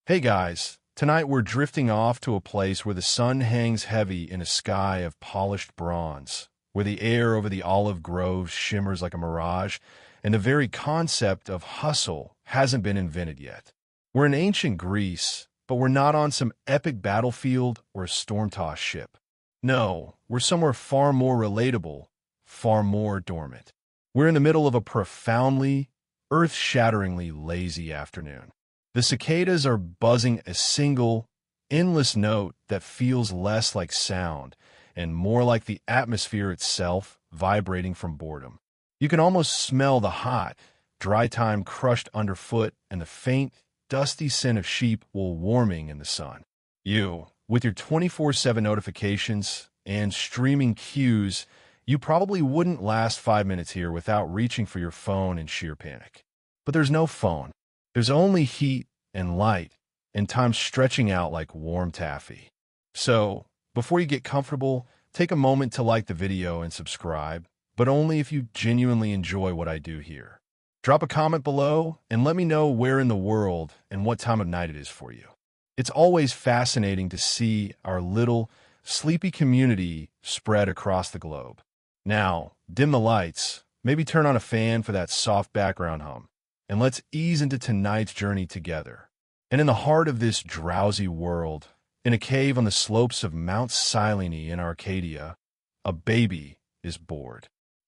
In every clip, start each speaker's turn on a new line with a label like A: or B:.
A: Hey guys, tonight we're drifting off to a place where the sun hangs heavy in a sky of polished bronze, where the air over the olive groves shimmers like a mirage, and the very concept of hustle hasn't been invented yet. We're in ancient Greece, but we're not on some epic battlefield or a storm-tossed ship. No, we're somewhere far more relatable, far more dormant. We're in the middle of a profoundly, earth-shatteringly lazy afternoon. The cicadas are buzzing a single, endless note that feels less like sound and more like the atmosphere itself vibrating from boredom. You can almost smell the hot, dry thyme crushed underfoot and the faint, dusty scent of sheep wool warming in the sun. You, with your 24/7 notifications and streaming cues, you probably wouldn't last 5 minutes here without reaching for your phone in sheer panic. But there's no phone. There's only heat and light, and time stretching out like warm taffy. So, before you get comfortable, take a moment to like the video and subscribe, but only if you genuinely enjoy what I do here. Drop a comment below and let me know where in the world and what time of night it is for you. It's always fascinating to see our little, sleepy community spread across the globe. Now, dim the lights, maybe turn on a fan for that soft background hum, and let's ease into tonight's journey together. And in the heart of this drowsy world, in a cave on the slopes of Mount Silene in Arcadia, a baby is born.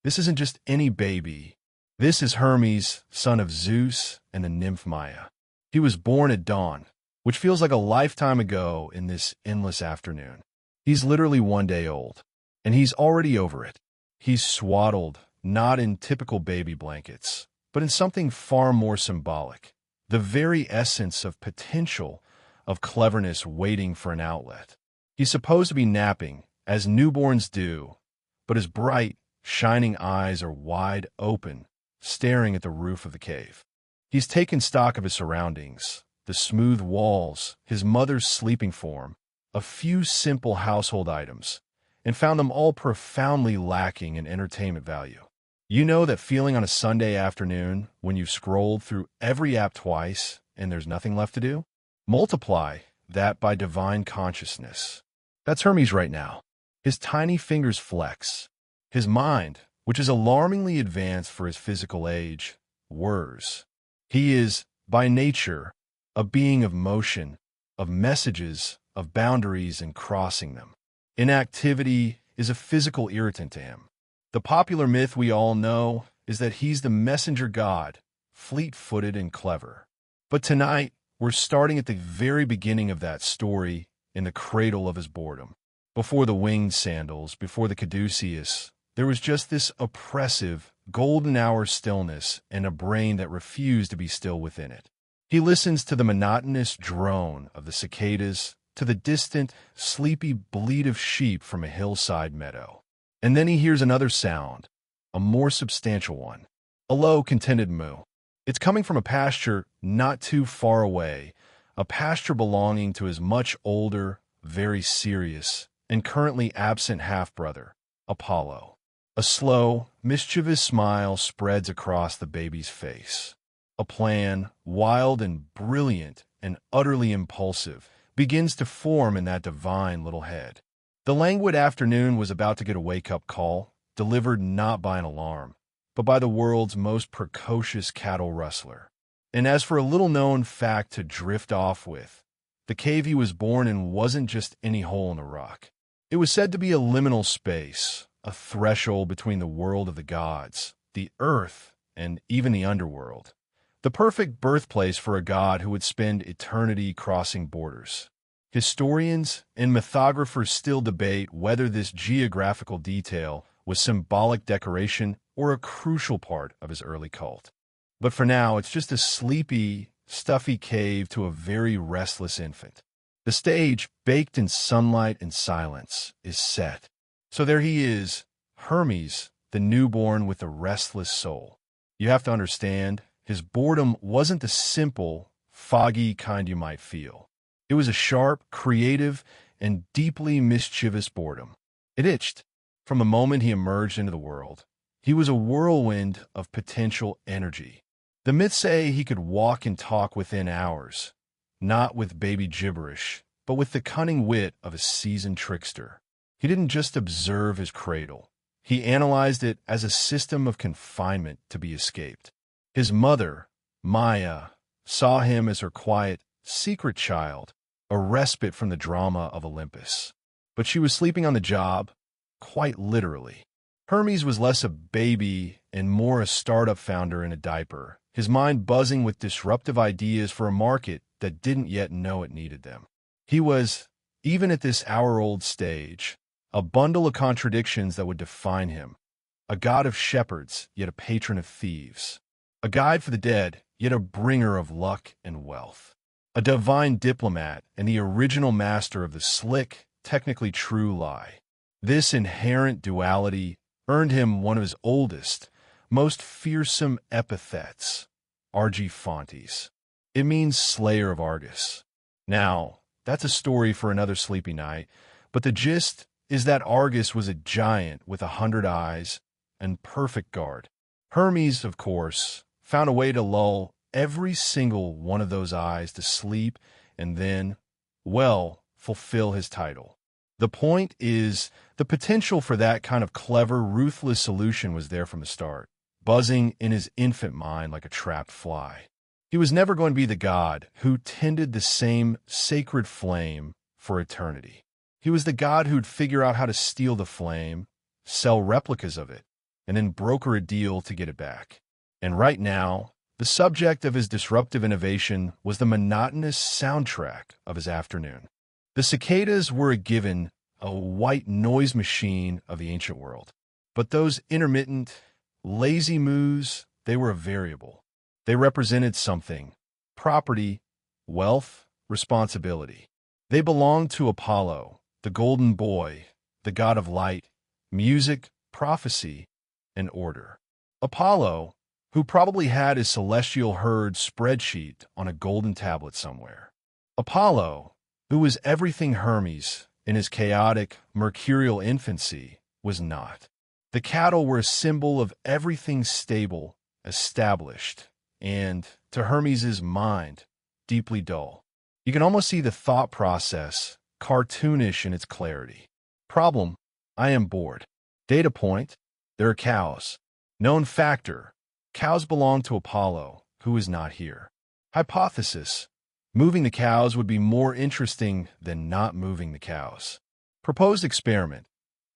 A: This isn't just any baby. This is Hermes, son of Zeus and the nymph Maya. He was born at dawn, which feels like a lifetime ago in this endless afternoon. He's literally 1 day old, and he's already over it. He's swaddled, not in typical baby blankets, but in something far more symbolic, the very essence of potential, of cleverness waiting for an outlet. He's supposed to be napping, as newborns do, but his bright, shining eyes are wide open, staring at the roof of the cave. He's taken stock of his surroundings, the smooth walls, his mother's sleeping form, a few simple household items, and found them all profoundly lacking in entertainment value. You know that feeling on a Sunday afternoon when you've scrolled through every app twice and there's nothing left to do? Multiply that by divine consciousness. That's Hermes right now. His tiny fingers flex. His mind, which is alarmingly advanced for his physical age, whirs. He is, by nature, a being of motion, of messages, of boundaries and crossing them. Inactivity is a physical irritant to him. The popular myth we all know is that he's the messenger god, fleet-footed and clever. But tonight, we're starting at the very beginning of that story, in the cradle of his boredom. Before the winged sandals, before the caduceus, there was just this oppressive, golden hour stillness and a brain that refused to be still within it. He listens to the monotonous drone of the cicadas, to the distant, sleepy bleat of sheep from a hillside meadow. And then he hears another sound, a more substantial one, a low, contented moo. It's coming from a pasture not too far away, a pasture belonging to his much older, very serious, and currently absent half-brother, Apollo. A slow, mischievous smile spreads across the baby's face. A plan, wild and brilliant and utterly impulsive, begins to form in that divine little head. The languid afternoon was about to get a wake-up call, delivered not by an alarm, but by the world's most precocious cattle rustler. And as for a little-known fact to drift off with, the cave he was born in wasn't just any hole in the rock. It was said to be a liminal space, a threshold between the world of the gods, the earth, and even the underworld. The perfect birthplace for a god who would spend eternity crossing borders. Historians and mythographers still debate whether this geographical detail was symbolic decoration or a crucial part of his early cult. But for now, it's just a sleepy, stuffy cave to a very restless infant. The stage, baked in sunlight and silence, is set. So there he is, Hermes, the newborn with a restless soul. You have to understand, his boredom wasn't the simple, foggy kind you might feel. It was a sharp, creative, and deeply mischievous boredom. It itched. From the moment he emerged into the world, he was a whirlwind of potential energy. The myths say he could walk and talk within hours. not with baby gibberish, but with the cunning wit of a seasoned trickster. He didn't just observe his cradle. He analyzed it as a system of confinement to be escaped. His mother, Maya, saw him as her quiet, secret child, a respite from the drama of Olympus. But she was sleeping on the job, quite literally. Hermes was less a baby and more a startup founder in a diaper, his mind buzzing with disruptive ideas for a market that didn't yet know it needed them. He was, even at this hour-old stage, a bundle of contradictions that would define him. A god of shepherds, yet a patron of thieves. A guide for the dead, yet a bringer of luck and wealth. A divine diplomat and the original master of the slick, technically true lie. This inherent duality earned him one of his oldest, most fearsome epithets, Argifontes. It means slayer of Argus. Now, that's a story for another sleepy night, but the gist is that Argus was a giant with 100 eyes and perfect guard. Hermes, of course, found a way to lull every single one of those eyes to sleep and then, well, fulfill his title. The point is, the potential for that kind of clever, ruthless solution was there from the start, buzzing in his infant mind like a trapped fly. He was never going to be the god who tended the same sacred flame for eternity. He was the god who'd figure out how to steal the flame, sell replicas of it, and then broker a deal to get it back. And right now, the subject of his disruptive innovation was the monotonous soundtrack of his afternoon. The cicadas were a given, a white noise machine of the ancient world. But those intermittent, lazy moos, they were a variable. They represented something: property, wealth, responsibility. They belonged to Apollo, the golden boy, the god of light, music, prophecy, and order. Apollo, who probably had his celestial herd spreadsheet on a golden tablet somewhere. Apollo, who was everything Hermes in his chaotic, mercurial infancy, was not. The cattle were a symbol of everything stable, established, and, to Hermes's mind, deeply dull. You can almost see the thought process, cartoonish in its clarity. Problem: I am bored. Data point: there are cows. Known factor: cows belong to Apollo, who is not here. Hypothesis: moving the cows would be more interesting than not moving the cows. Proposed experiment: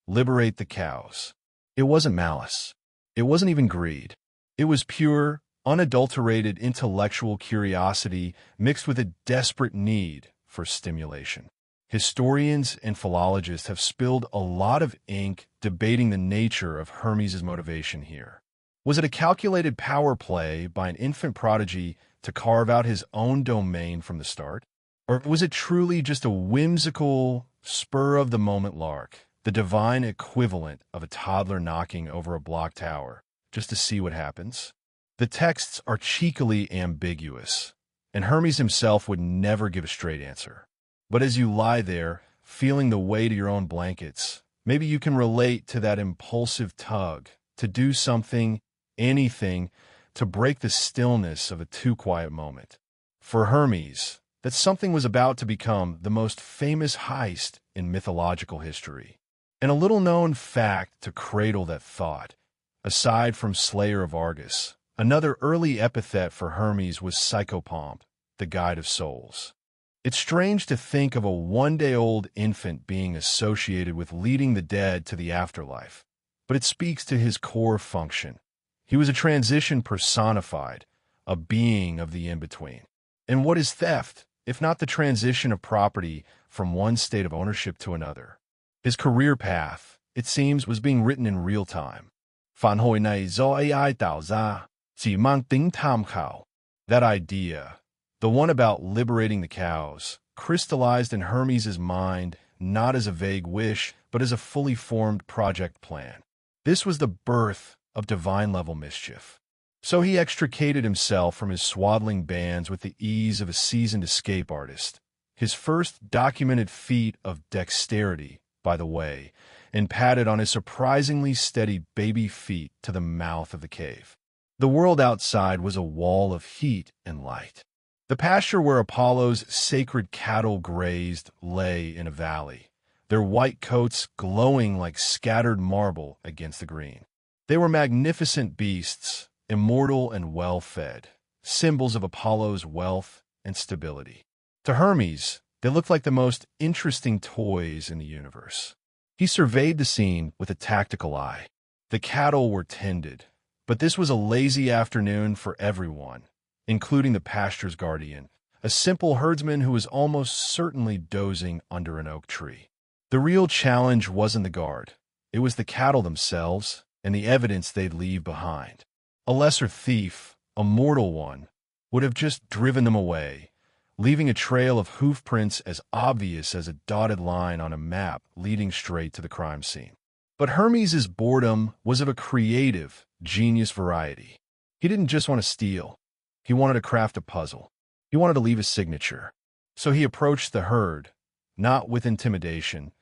A: liberate the cows. It wasn't malice. It wasn't even greed. It was pure, unadulterated intellectual curiosity mixed with a desperate need for stimulation. Historians and philologists have spilled a lot of ink debating the nature of Hermes' motivation here. Was it a calculated power play by an infant prodigy to carve out his own domain from the start? Or was it truly just a whimsical, spur-of-the-moment lark, the divine equivalent of a toddler knocking over a block tower, just to see what happens? The texts are cheekily ambiguous, and Hermes himself would never give a straight answer. But as you lie there, feeling the weight of your own blankets, maybe you can relate to that impulsive tug to do something, anything, to break the stillness of a too-quiet moment. For Hermes, that something was about to become the most famous heist in mythological history. And a little-known fact to cradle that thought: aside from Slayer of Argus, another early epithet for Hermes was Psychopomp, the guide of souls. It's strange to think of a one-day-old infant being associated with leading the dead to the afterlife, but it speaks to his core function. He was a transition personified, a being of the in-between. And what is theft, if not the transition of property from one state of ownership to another? His career path, it seems, was being written in real time. That idea, the one about liberating the cows, crystallized in Hermes' mind not as a vague wish, but as a fully formed project plan. This was the birth of divine-level mischief. So he extricated himself from his swaddling bands with the ease of a seasoned escape artist. His first documented feat of dexterity, by the way, and padded on his surprisingly steady baby feet to the mouth of the cave. The world outside was a wall of heat and light. The pasture where Apollo's sacred cattle grazed lay in a valley, their white coats glowing like scattered marble against the green. They were magnificent beasts, immortal and well-fed, symbols of Apollo's wealth and stability. To Hermes, they looked like the most interesting toys in the universe. He surveyed the scene with a tactical eye. The cattle were tended, but this was a lazy afternoon for everyone, including the pasture's guardian, a simple herdsman who was almost certainly dozing under an oak tree. The real challenge wasn't the guard. It was the cattle themselves and the evidence they'd leave behind. A lesser thief, a mortal one, would have just driven them away, leaving a trail of hoof prints as obvious as a dotted line on a map leading straight to the crime scene. But Hermes' boredom was of a creative, genius variety. He didn't just want to steal. He wanted to craft a puzzle. He wanted to leave a signature. So he approached the herd, not with intimidation,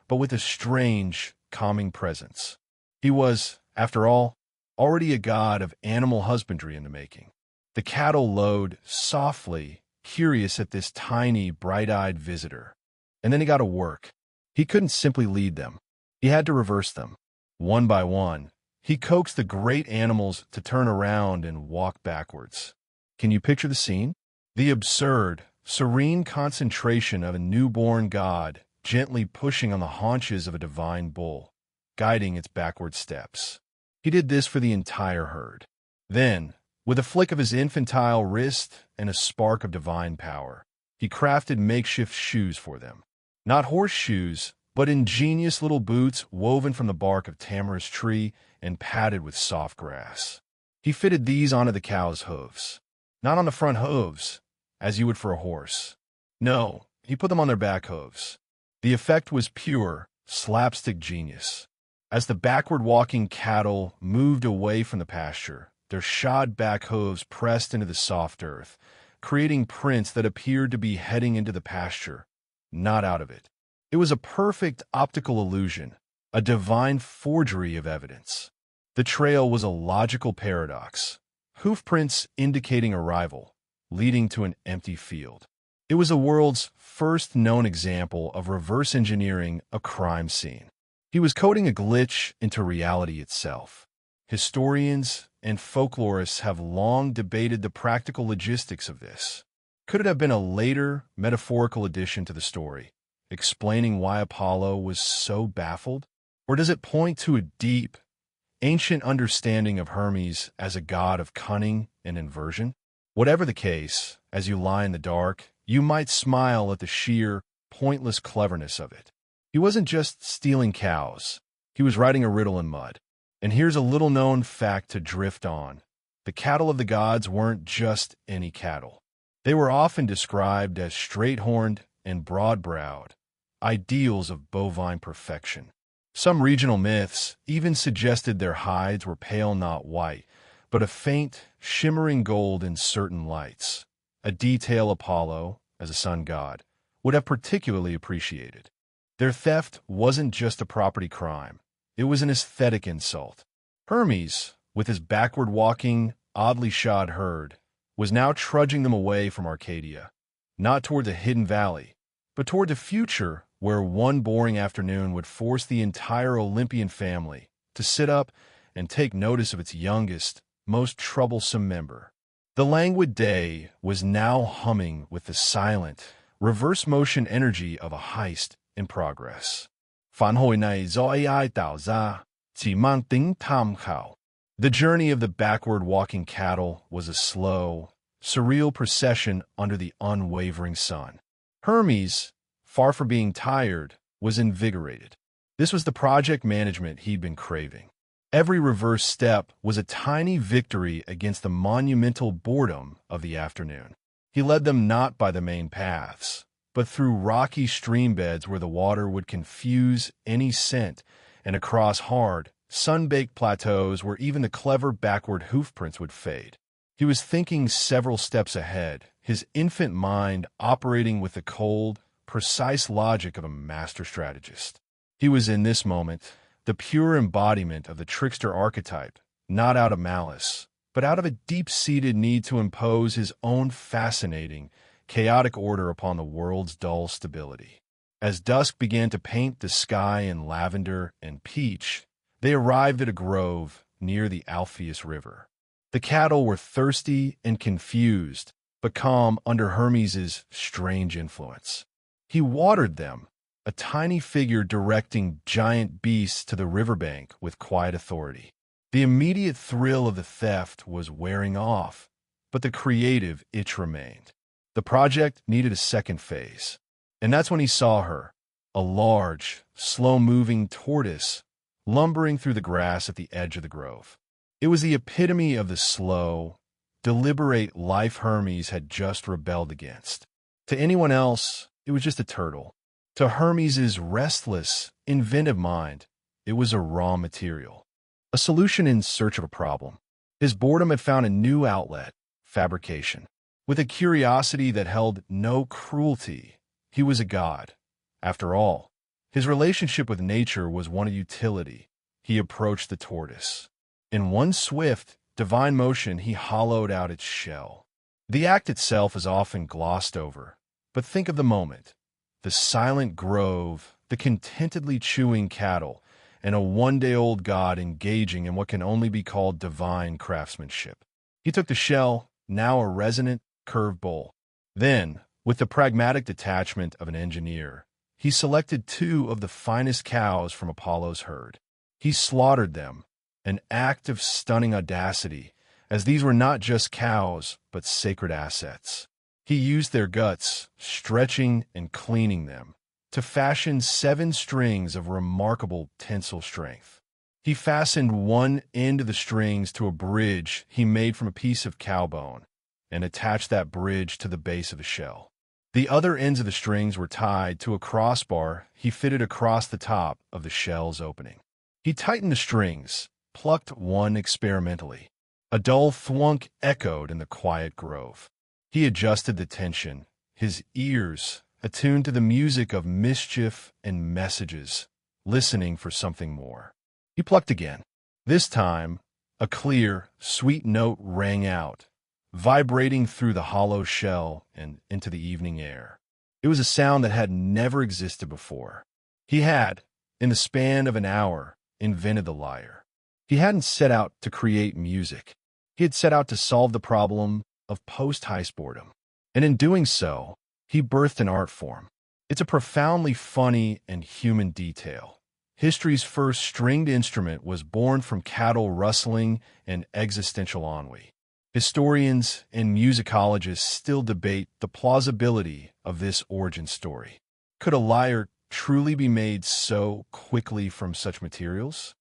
A: but with a strange, calming presence. He was, after all, already a god of animal husbandry in the making. The cattle lowed softly, curious at this tiny, bright-eyed visitor. And then he got to work. He couldn't simply lead them. He had to reverse them. One by one, he coaxed the great animals to turn around and walk backwards. Can you picture the scene? The absurd, serene concentration of a newborn god gently pushing on the haunches of a divine bull, guiding its backward steps. He did this for the entire herd. Then, with a flick of his infantile wrist and a spark of divine power, he crafted makeshift shoes for them. Not horseshoes, but ingenious little boots woven from the bark of tamarisk tree and padded with soft grass. He fitted these onto the cow's hooves. Not on the front hooves, as you would for a horse. No, he put them on their back hooves. The effect was pure, slapstick genius. As the backward-walking cattle moved away from the pasture, their shod back hooves pressed into the soft earth, creating prints that appeared to be heading into the pasture, not out of it. It was a perfect optical illusion, a divine forgery of evidence. The trail was a logical paradox, hoof prints indicating arrival, leading to an empty field. It was the world's first known example of reverse engineering a crime scene. He was coding a glitch into reality itself. Historians and folklorists have long debated the practical logistics of this. Could it have been a later, metaphorical addition to the story, explaining why Apollo was so baffled? Or does it point to a deep, ancient understanding of Hermes as a god of cunning and inversion? Whatever the case, as you lie in the dark, you might smile at the sheer, pointless cleverness of it. He wasn't just stealing cows. He was writing a riddle in mud. And here's a little-known fact to drift on. The cattle of the gods weren't just any cattle. They were often described as straight-horned and broad-browed, ideals of bovine perfection. Some regional myths even suggested their hides were pale, not white, but a faint, shimmering gold in certain lights, a detail Apollo, as a sun god, would have particularly appreciated. Their theft wasn't just a property crime. It was an aesthetic insult. Hermes, with his backward-walking, oddly shod herd, was now trudging them away from Arcadia, not toward the hidden valley, but toward the future where one boring afternoon would force the entire Olympian family to sit up and take notice of its youngest, most troublesome member. The languid day was now humming with the silent, reverse-motion energy of a heist in progress. The journey of the backward-walking cattle was a slow, surreal procession under the unwavering sun. Hermes, far from being tired, was invigorated. This was the project management he'd been craving. Every reverse step was a tiny victory against the monumental boredom of the afternoon. He led them not by the main paths, but through rocky stream beds where the water would confuse any scent, and across hard, sun-baked plateaus where even the clever backward hoofprints would fade. He was thinking several steps ahead, his infant mind operating with the cold, precise logic of a master strategist. He was in this moment the pure embodiment of the trickster archetype, not out of malice, but out of a deep-seated need to impose his own fascinating, chaotic order upon the world's dull stability. As dusk began to paint the sky in lavender and peach, they arrived at a grove near the Alpheus River. The cattle were thirsty and confused, but calm under Hermes's strange influence. He watered them, a tiny figure directing giant beasts to the riverbank with quiet authority. The immediate thrill of the theft was wearing off, but the creative itch remained. The project needed a second phase, and that's when he saw her, a large, slow-moving tortoise, lumbering through the grass at the edge of the grove. It was the epitome of the slow, deliberate life Hermes had just rebelled against. To anyone else, it was just a turtle. To Hermes's restless, inventive mind, it was a raw material, a solution in search of a problem. His boredom had found a new outlet, fabrication. With a curiosity that held no cruelty, he was a god. After all, his relationship with nature was one of utility. He approached the tortoise. In one swift, divine motion, he hollowed out its shell. The act itself is often glossed over, but think of the moment. The silent grove, the contentedly chewing cattle, and a one-day-old god engaging in what can only be called divine craftsmanship. He took the shell, now a resonant, curved bowl. Then, with the pragmatic detachment of an engineer, he selected 2 of the finest cows from Apollo's herd. He slaughtered them, an act of stunning audacity, as these were not just cows, but sacred assets. He used their guts, stretching and cleaning them, to fashion 7 strings of remarkable tensile strength. He fastened one end of the strings to a bridge he made from a piece of cow bone, and attached that bridge to the base of the shell. The other ends of the strings were tied to a crossbar he fitted across the top of the shell's opening. He tightened the strings, plucked one experimentally. A dull thwunk echoed in the quiet grove. He adjusted the tension, his ears attuned to the music of mischief and messages, listening for something more. He plucked again. This time, a clear, sweet note rang out, vibrating through the hollow shell and into the evening air. It was a sound that had never existed before. He had, in the span of an hour, invented the lyre. He hadn't set out to create music. He had set out to solve the problem of post-heist boredom. And in doing so, he birthed an art form. It's a profoundly funny and human detail. History's first stringed instrument was born from cattle rustling and existential ennui. Historians and musicologists still debate the plausibility of this origin story. Could a lyre truly be made so quickly from such materials?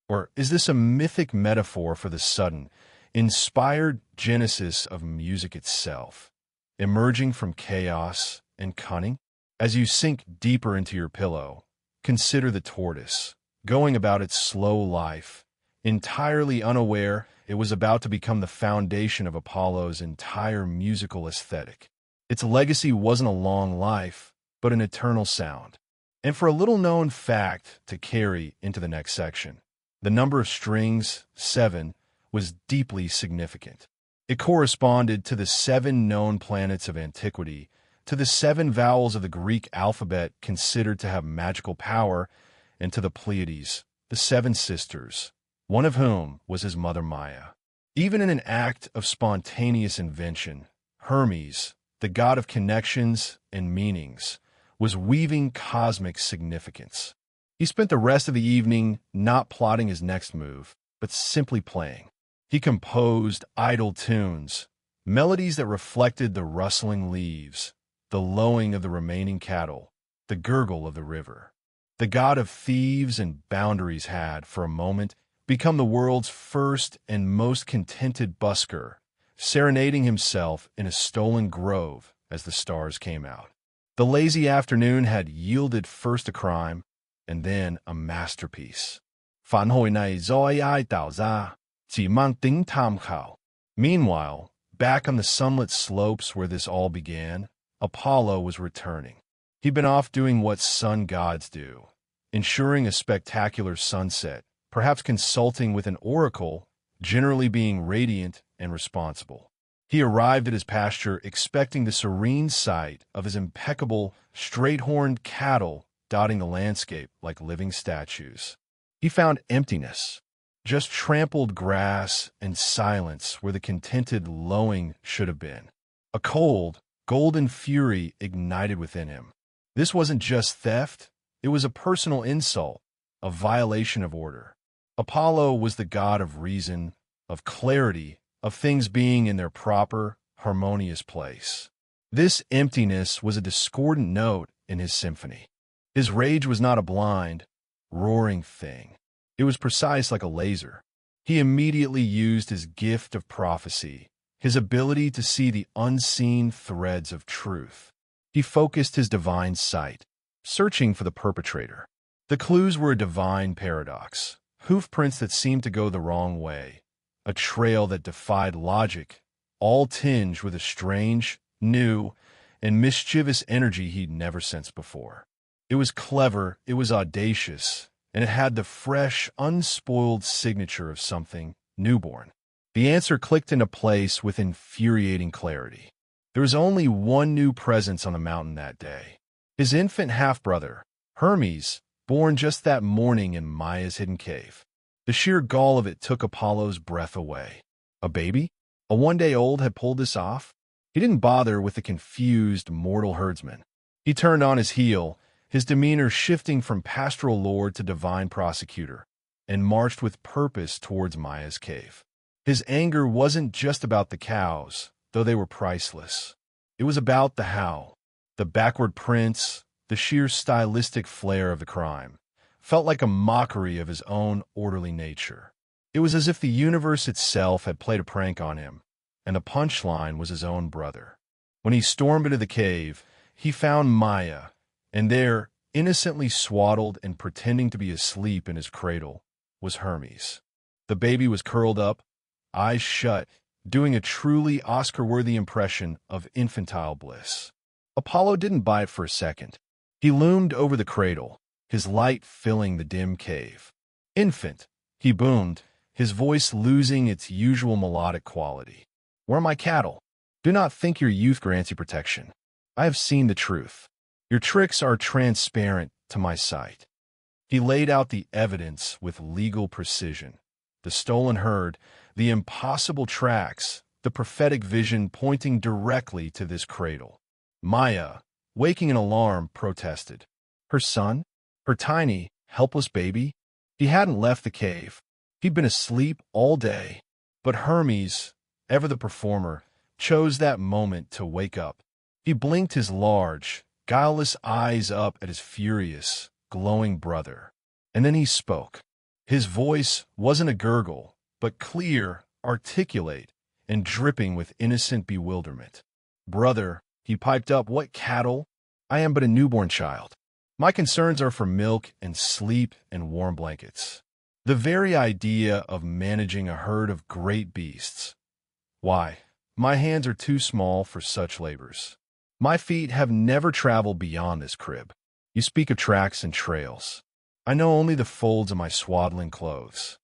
A: Or is this a mythic metaphor for the sudden, inspired genesis of music itself, emerging from chaos and cunning? As you sink deeper into your pillow, consider the tortoise, going about its slow life, entirely unaware it was about to become the foundation of Apollo's entire musical aesthetic. Its legacy wasn't a long life, but an eternal sound. And for a little-known fact to carry into the next section, the number of strings, 7, was deeply significant. It corresponded to the 7 known planets of antiquity, to the 7 vowels of the Greek alphabet considered to have magical power, and to the Pleiades, the 7 sisters, one of whom was his mother Maya. Even in an act of spontaneous invention, Hermes, the god of connections and meanings, was weaving cosmic significance. He spent the rest of the evening not plotting his next move, but simply playing. He composed idle tunes, melodies that reflected the rustling leaves, the lowing of the remaining cattle, the gurgle of the river. The god of thieves and boundaries had, for a moment, become the world's first and most contented busker, serenading himself in a stolen grove as the stars came out. The lazy afternoon had yielded first a crime, and then a masterpiece. Meanwhile, back on the sunlit slopes where this all began, Apollo was returning. He'd been off doing what sun gods do, ensuring a spectacular sunset, perhaps consulting with an oracle generally being radiant and responsible. He arrived at his pasture expecting the serene sight of his impeccable, straight-horned cattle dotting the landscape like living statues. He found emptiness, just trampled grass and silence where the contented lowing should have been. A cold, golden fury ignited within him. This wasn't just theft, it was a personal insult, a violation of order. Apollo was the god of reason, of clarity, of things being in their proper, harmonious place. This emptiness was a discordant note in his symphony. His rage was not a blind, roaring thing. It was precise like a laser. He immediately used his gift of prophecy, his ability to see the unseen threads of truth. He focused his divine sight, searching for the perpetrator. The clues were a divine paradox, hoof prints that seemed to go the wrong way, a trail that defied logic, all tinged with a strange, new, and mischievous energy he'd never sensed before. It was clever, it was audacious, and it had the fresh, unspoiled signature of something newborn. The answer clicked into place with infuriating clarity. There was only one new presence on the mountain that day. His infant half-brother, Hermes, born just that morning in Maya's hidden cave. The sheer gall of it took Apollo's breath away. A baby? A one-day-old had pulled this off? He didn't bother with the confused, mortal herdsman. He turned on his heel, his demeanor shifting from pastoral lord to divine prosecutor, and marched with purpose towards Maya's cave. His anger wasn't just about the cows, though they were priceless. It was about the how. The backward prints, the sheer stylistic flair of the crime, felt like a mockery of his own orderly nature. It was as if the universe itself had played a prank on him, and the punchline was his own brother. When he stormed into the cave, he found Maya, and there, innocently swaddled and pretending to be asleep in his cradle, was Hermes. The baby was curled up, eyes shut, doing a truly Oscar-worthy impression of infantile bliss. Apollo didn't buy it for a second. He loomed over the cradle, his light filling the dim cave. "Infant," he boomed, his voice losing its usual melodic quality. "Where are my cattle? Do not think your youth grants you protection. I have seen the truth. Your tricks are transparent to my sight." He laid out the evidence with legal precision. The stolen herd, the impossible tracks, the prophetic vision pointing directly to this cradle. Maya, waking in alarm, protested. Her son? Her tiny, helpless baby? He hadn't left the cave. He'd been asleep all day. But Hermes, ever the performer, chose that moment to wake up. He blinked his large, guileless eyes up at his furious, glowing brother. And then he spoke. His voice wasn't a gurgle, but clear, articulate, and dripping with innocent bewilderment. "Brother," he piped up, "what cattle? I am but a newborn child. My concerns are for milk and sleep and warm blankets. The very idea of managing a herd of great beasts. Why, my hands are too small for such labors. My feet have never traveled beyond this crib. You speak of tracks and trails. I know only the folds of my swaddling clothes."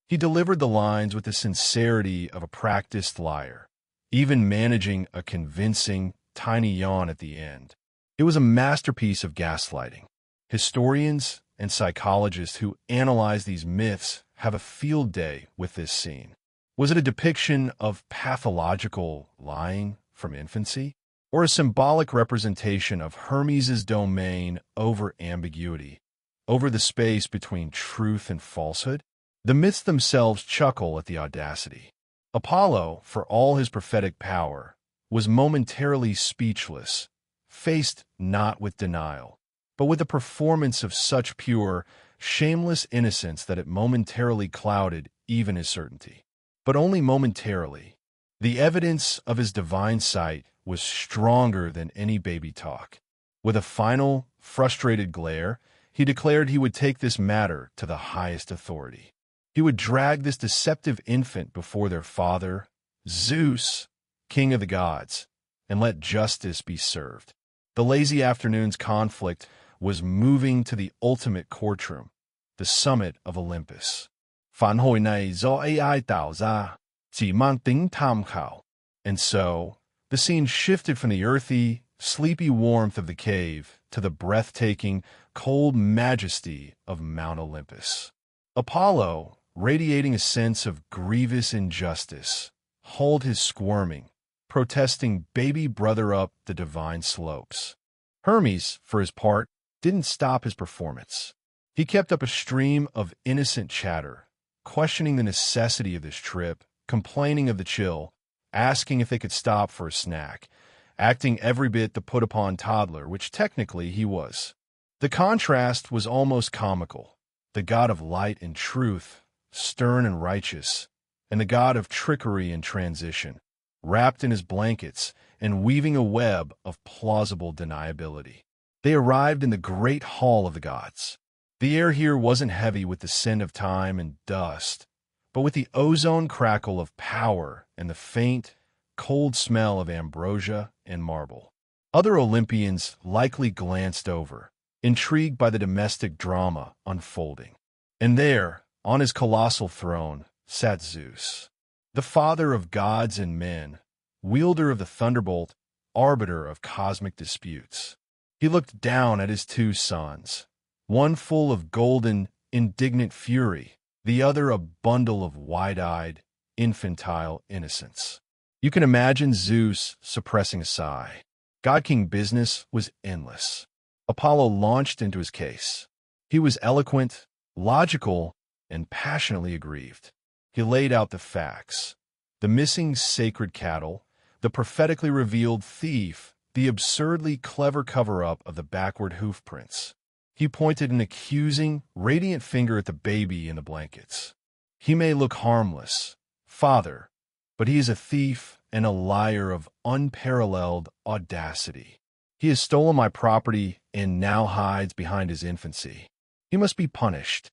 A: He delivered the lines with the sincerity of a practiced liar, even managing a convincing, tiny yawn at the end. It was a masterpiece of gaslighting. Historians and psychologists who analyze these myths have a field day with this scene. Was it a depiction of pathological lying from infancy, or a symbolic representation of Hermes's domain over ambiguity, over the space between truth and falsehood? The myths themselves chuckle at the audacity. Apollo, for all his prophetic power, was momentarily speechless, faced not with denial, but with a performance of such pure, shameless innocence that it momentarily clouded even his certainty. But only momentarily. The evidence of his divine sight was stronger than any baby talk. With a final, frustrated glare, he declared he would take this matter to the highest authority. He would drag this deceptive infant before their father, Zeus, king of the gods, and let justice be served. The lazy afternoon's conflict was moving to the ultimate courtroom, the summit of Olympus. phản hồi này do AI tạo ra, chỉ mang tính tham khảo. And so, the scene shifted from the earthy, sleepy warmth of the cave to the breathtaking, cold majesty of Mount Olympus. Apollo, radiating a sense of grievous injustice, hauled his squirming, protesting baby brother up the divine slopes. Hermes, for his part, didn't stop his performance. He kept up a stream of innocent chatter, questioning the necessity of this trip, complaining of the chill, asking if they could stop for a snack, acting every bit the put-upon toddler, which technically he was. The contrast was almost comical. The god of light and truth, stern and righteous, and the god of trickery and transition, wrapped in his blankets and weaving a web of plausible deniability. They arrived in the great hall of the gods. The air here wasn't heavy with the scent of time and dust, but with the ozone crackle of power and the faint, cold smell of ambrosia and marble. Other Olympians likely glanced over, intrigued by the domestic drama unfolding. And there, on his colossal throne, sat Zeus, the father of gods and men, wielder of the thunderbolt, arbiter of cosmic disputes. He looked down at his two sons, one full of golden, indignant fury, the other a bundle of wide-eyed, infantile innocence. You can imagine Zeus suppressing a sigh. God-King business was endless. Apollo launched into his case. He was eloquent, logical, and passionately aggrieved. He laid out the facts. The missing sacred cattle, the prophetically revealed thief, the absurdly clever cover-up of the backward hoof prints. He pointed an accusing, radiant finger at the baby in the blankets. He may look harmless, father, but he is a thief and a liar of unparalleled audacity. He has stolen my property and now hides behind his infancy. He must be punished.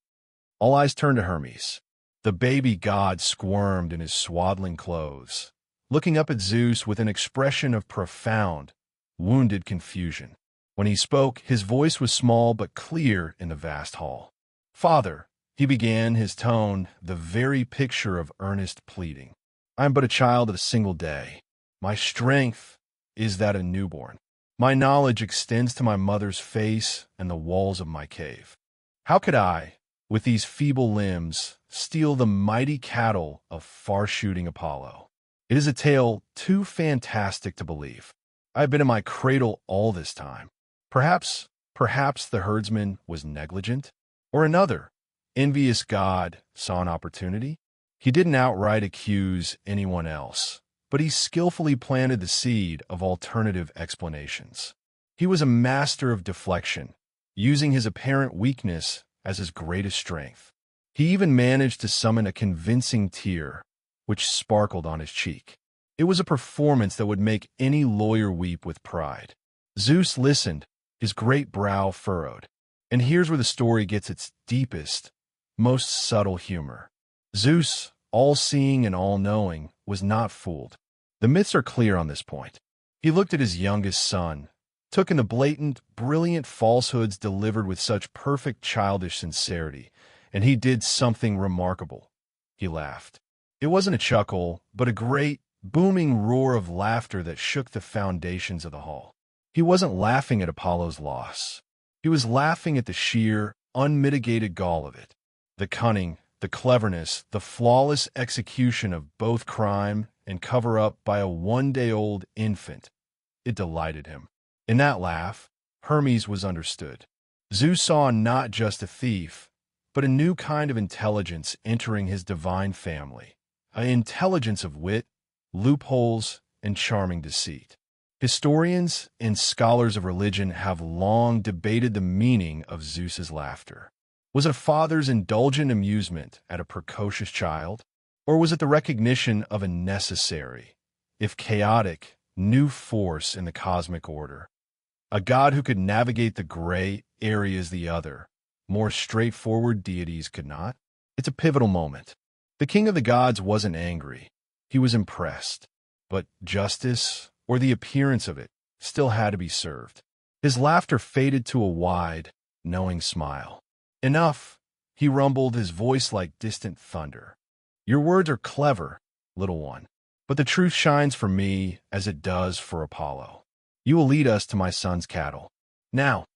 A: All eyes turned to Hermes. The baby god squirmed in his swaddling clothes, looking up at Zeus with an expression of profound, wounded confusion. When he spoke, his voice was small but clear in the vast hall. "Father," he began, his tone the very picture of earnest pleading. "I am but a child of a single day. My strength is that of a newborn. My knowledge extends to my mother's face and the walls of my cave. How could I, with these feeble limbs, steal the mighty cattle of far-shooting Apollo? It is a tale too fantastic to believe. I have been in my cradle all this time. Perhaps the herdsman was negligent, or another, envious god, saw an opportunity. He didn't outright accuse anyone else, but he skillfully planted the seed of alternative explanations. He was a master of deflection, using his apparent weakness as his greatest strength. He even managed to summon a convincing tear, which sparkled on his cheek. It was a performance that would make any lawyer weep with pride. Zeus listened, his great brow furrowed. And here's where the story gets its deepest, most subtle humor. Zeus, all-seeing and all-knowing, was not fooled. The myths are clear on this point. He looked at his youngest son, took in the blatant, brilliant falsehoods delivered with such perfect childish sincerity, and he did something remarkable. He laughed. It wasn't a chuckle, but a great, booming roar of laughter that shook the foundations of the hall. He wasn't laughing at Apollo's loss. He was laughing at the sheer, unmitigated gall of it. The cunning, the cleverness, the flawless execution of both crime and cover-up by a one-day-old infant. It delighted him. In that laugh, Hermes was understood. Zeus saw not just a thief, but a new kind of intelligence entering his divine family, an intelligence of wit, loopholes, and charming deceit. Historians and scholars of religion have long debated the meaning of Zeus's laughter. Was it a father's indulgent amusement at a precocious child? Or was it the recognition of a necessary, if chaotic, new force in the cosmic order? A god who could navigate the gray areas the other, more straightforward deities could not? It's a pivotal moment. The king of the gods wasn't angry. He was impressed. But justice, or the appearance of it, still had to be served. His laughter faded to a wide, knowing smile. Enough, He rumbled, his voice like distant thunder. "Your words are clever, little one, but the truth shines for me as it does for Apollo. You will lead us to my son's cattle." Now,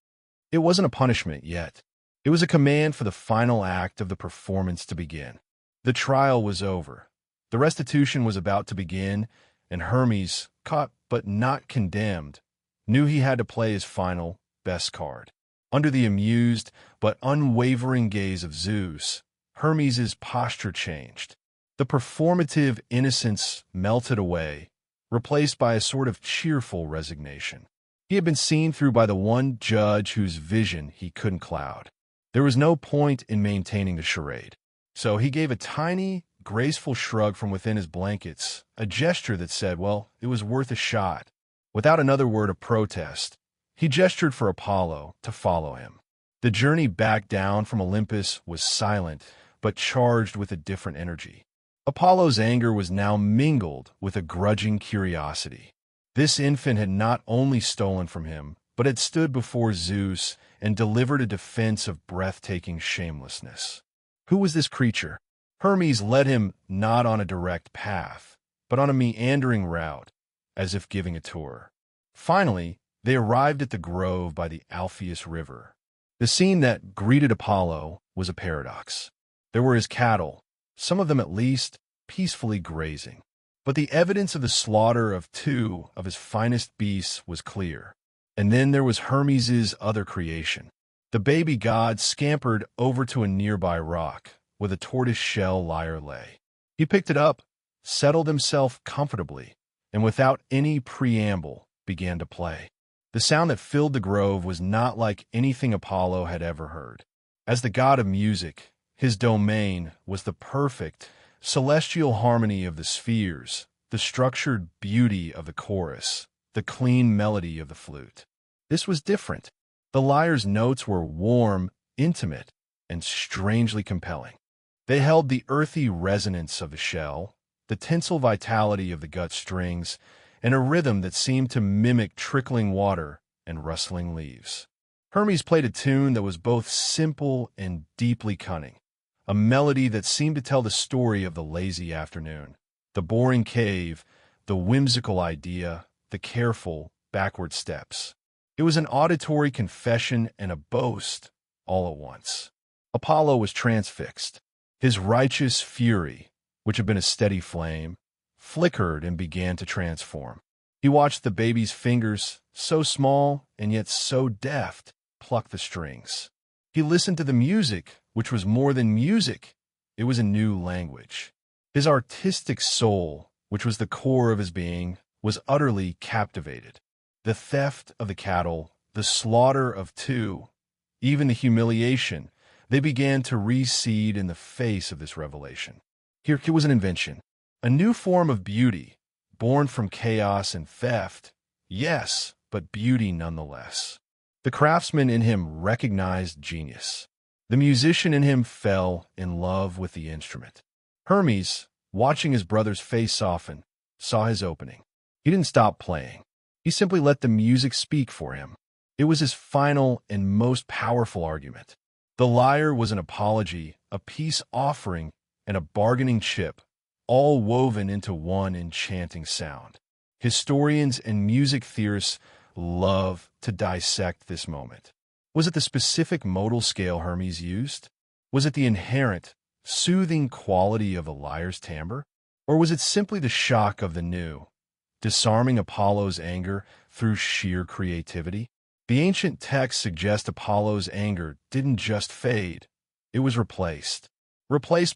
A: it wasn't a punishment yet. It was a command for the final act of the performance to begin. The trial was over. The restitution was about to begin, and Hermes, caught but not condemned, knew he had to play his final, best card. Under the amused but unwavering gaze of Zeus, Hermes's posture changed. The performative innocence melted away, replaced by a sort of cheerful resignation. He had been seen through by the one judge whose vision he couldn't cloud. There was no point in maintaining the charade. So he gave a tiny, graceful shrug from within his blankets, a gesture that said, well, it was worth a shot. Without another word of protest, he gestured for Apollo to follow him. The journey back down from Olympus was silent, but charged with a different energy. Apollo's anger was now mingled with a grudging curiosity. This infant had not only stolen from him, but had stood before Zeus and delivered a defense of breathtaking shamelessness. Who was this creature? Hermes led him not on a direct path, but on a meandering route, as if giving a tour. Finally, they arrived at the grove by the Alpheus River. The scene that greeted Apollo was a paradox. There were his cattle, some of them at least, peacefully grazing. But the evidence of the slaughter of 2 of his finest beasts was clear. And then there was Hermes's other creation. The baby god scampered over to a nearby rock, where the tortoise-shell lyre lay. He picked it up, settled himself comfortably, and without any preamble began to play. The sound that filled the grove was not like anything Apollo had ever heard. As the god of music, his domain was the perfect, celestial harmony of the spheres, the structured beauty of the chorus, the clean melody of the flute. This was different. The lyre's notes were warm, intimate, and strangely compelling. They held the earthy resonance of the shell, the tinsel vitality of the gut strings, and a rhythm that seemed to mimic trickling water and rustling leaves. Hermes played a tune that was both simple and deeply cunning, a melody that seemed to tell the story of the lazy afternoon, the boring cave, the whimsical idea, the careful, backward steps. It was an auditory confession and a boast all at once. Apollo was transfixed. His righteous fury, which had been a steady flame, flickered and began to transform. He watched the baby's fingers, so small and yet so deft, pluck the strings. He listened to the music, which was more than music. It was a new language. His artistic soul, which was the core of his being, was utterly captivated. The theft of the cattle, the slaughter of 2, even the humiliation, they began to recede in the face of this revelation. Here was an invention, a new form of beauty, born from chaos and theft, yes, but beauty nonetheless. The craftsman in him recognized genius. The musician in him fell in love with the instrument. Hermes, watching his brother's face soften, saw his opening. He didn't stop playing. He simply let the music speak for him. It was his final and most powerful argument. The lyre was an apology, a peace offering, and a bargaining chip, all woven into one enchanting sound. Historians and music theorists love to dissect this moment. Was it the specific modal scale Hermes used? Was it the inherent, soothing quality of the lyre's timbre? Or was it simply the shock of the new, disarming Apollo's anger through sheer creativity? The ancient texts suggest Apollo's anger didn't just fade, it was replaced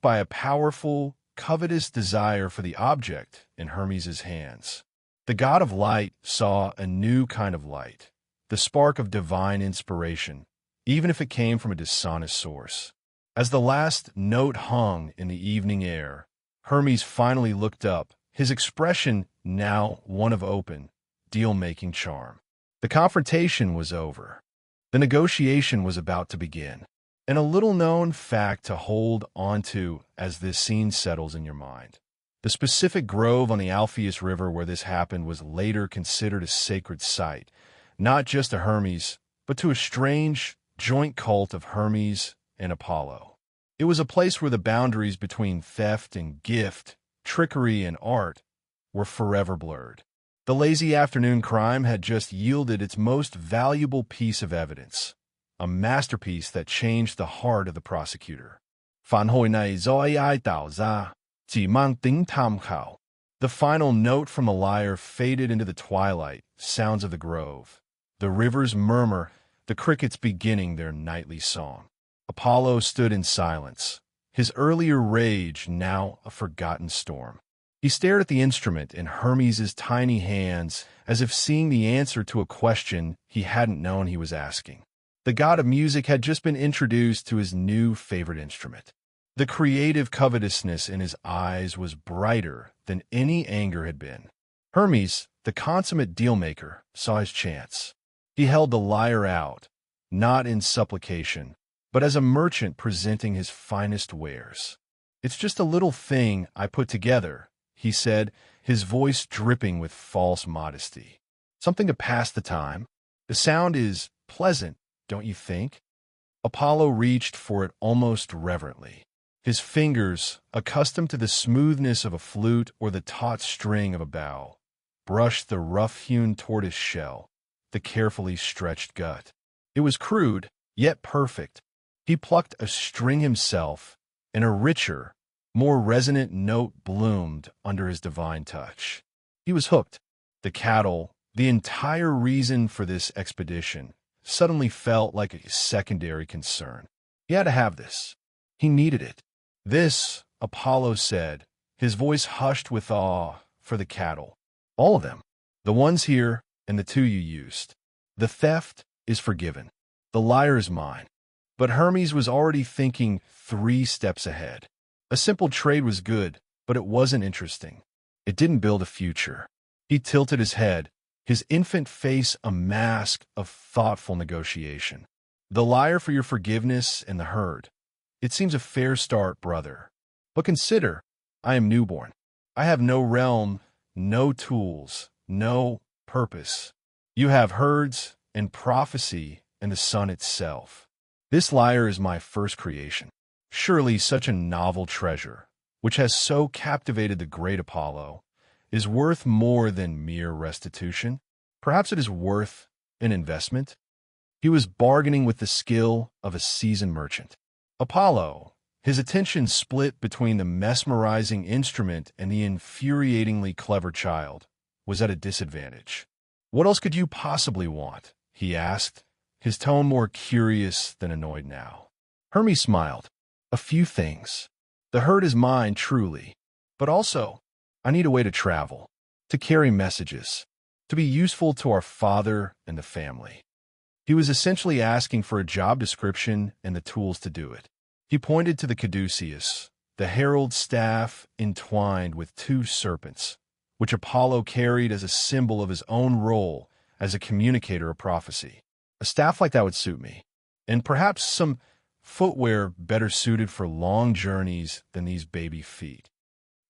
A: by a powerful, covetous desire for the object in Hermes's hands. The god of light saw a new kind of light, the spark of divine inspiration, even if it came from a dishonest source. As the last note hung in the evening air, Hermes finally looked up, his expression now one of open, deal-making charm. The confrontation was over. The negotiation was about to begin. And a little-known fact to hold onto as this scene settles in your mind. The specific grove on the Alpheus River where this happened was later considered a sacred site, not just to Hermes, but to a strange joint cult of Hermes and Apollo. It was a place where the boundaries between theft and gift, trickery and art, were forever blurred. The lazy afternoon crime had just yielded its most valuable piece of evidence, a masterpiece that changed the heart of the prosecutor. 反hồi này do AI tạo ra, chỉ mang tính tham khảo. The final note from the lyre faded into the twilight, sounds of the grove. The river's murmur, the crickets beginning their nightly song. Apollo stood in silence, his earlier rage now a forgotten storm. He stared at the instrument in Hermes' tiny hands, as if seeing the answer to a question he hadn't known he was asking. The god of music had just been introduced to his new favorite instrument. The creative covetousness in his eyes was brighter than any anger had been. Hermes, the consummate dealmaker, saw his chance. He held the lyre out, not in supplication, but as a merchant presenting his finest wares. "It's just a little thing I put together," he said, his voice dripping with false modesty. "Something to pass the time. The sound is pleasant, don't you think?" Apollo reached for it almost reverently. His fingers, accustomed to the smoothness of a flute or the taut string of a bow, brushed the rough-hewn tortoise shell, the carefully stretched gut. It was crude, yet perfect. He plucked a string himself, and a richer, more resonant note bloomed under his divine touch. He was hooked. The cattle, the entire reason for this expedition, suddenly felt like a secondary concern. He had to have this. He needed it. "This," Apollo said, his voice hushed with awe, "for the cattle. All of them. The ones here and the two you used. The theft is forgiven. The lyre is mine." But Hermes was already thinking 3 steps ahead. A simple trade was good, but it wasn't interesting. It didn't build a future. He tilted his head, his infant face a mask of thoughtful negotiation. "The lyre for your forgiveness and the herd. It seems a fair start, brother. But consider, I am newborn. I have no realm, no tools, no purpose. You have herds and prophecy and the sun itself. This lyre is my first creation. Surely such a novel treasure, which has so captivated the great Apollo, is worth more than mere restitution. Perhaps it is worth an investment." He was bargaining with the skill of a seasoned merchant. Apollo, his attention split between the mesmerizing instrument and the infuriatingly clever child, was at a disadvantage. "What else could you possibly want?" he asked, his tone more curious than annoyed now. Hermes smiled. "A few things. The herd is mine, truly. But also, I need a way to travel, to carry messages, to be useful to our father and the family." He was essentially asking for a job description and the tools to do it. He pointed to the caduceus, the herald staff entwined with 2 serpents, which Apollo carried as a symbol of his own role as a communicator of prophecy. "A staff like that would suit me, and perhaps some footwear better suited for long journeys than these baby feet."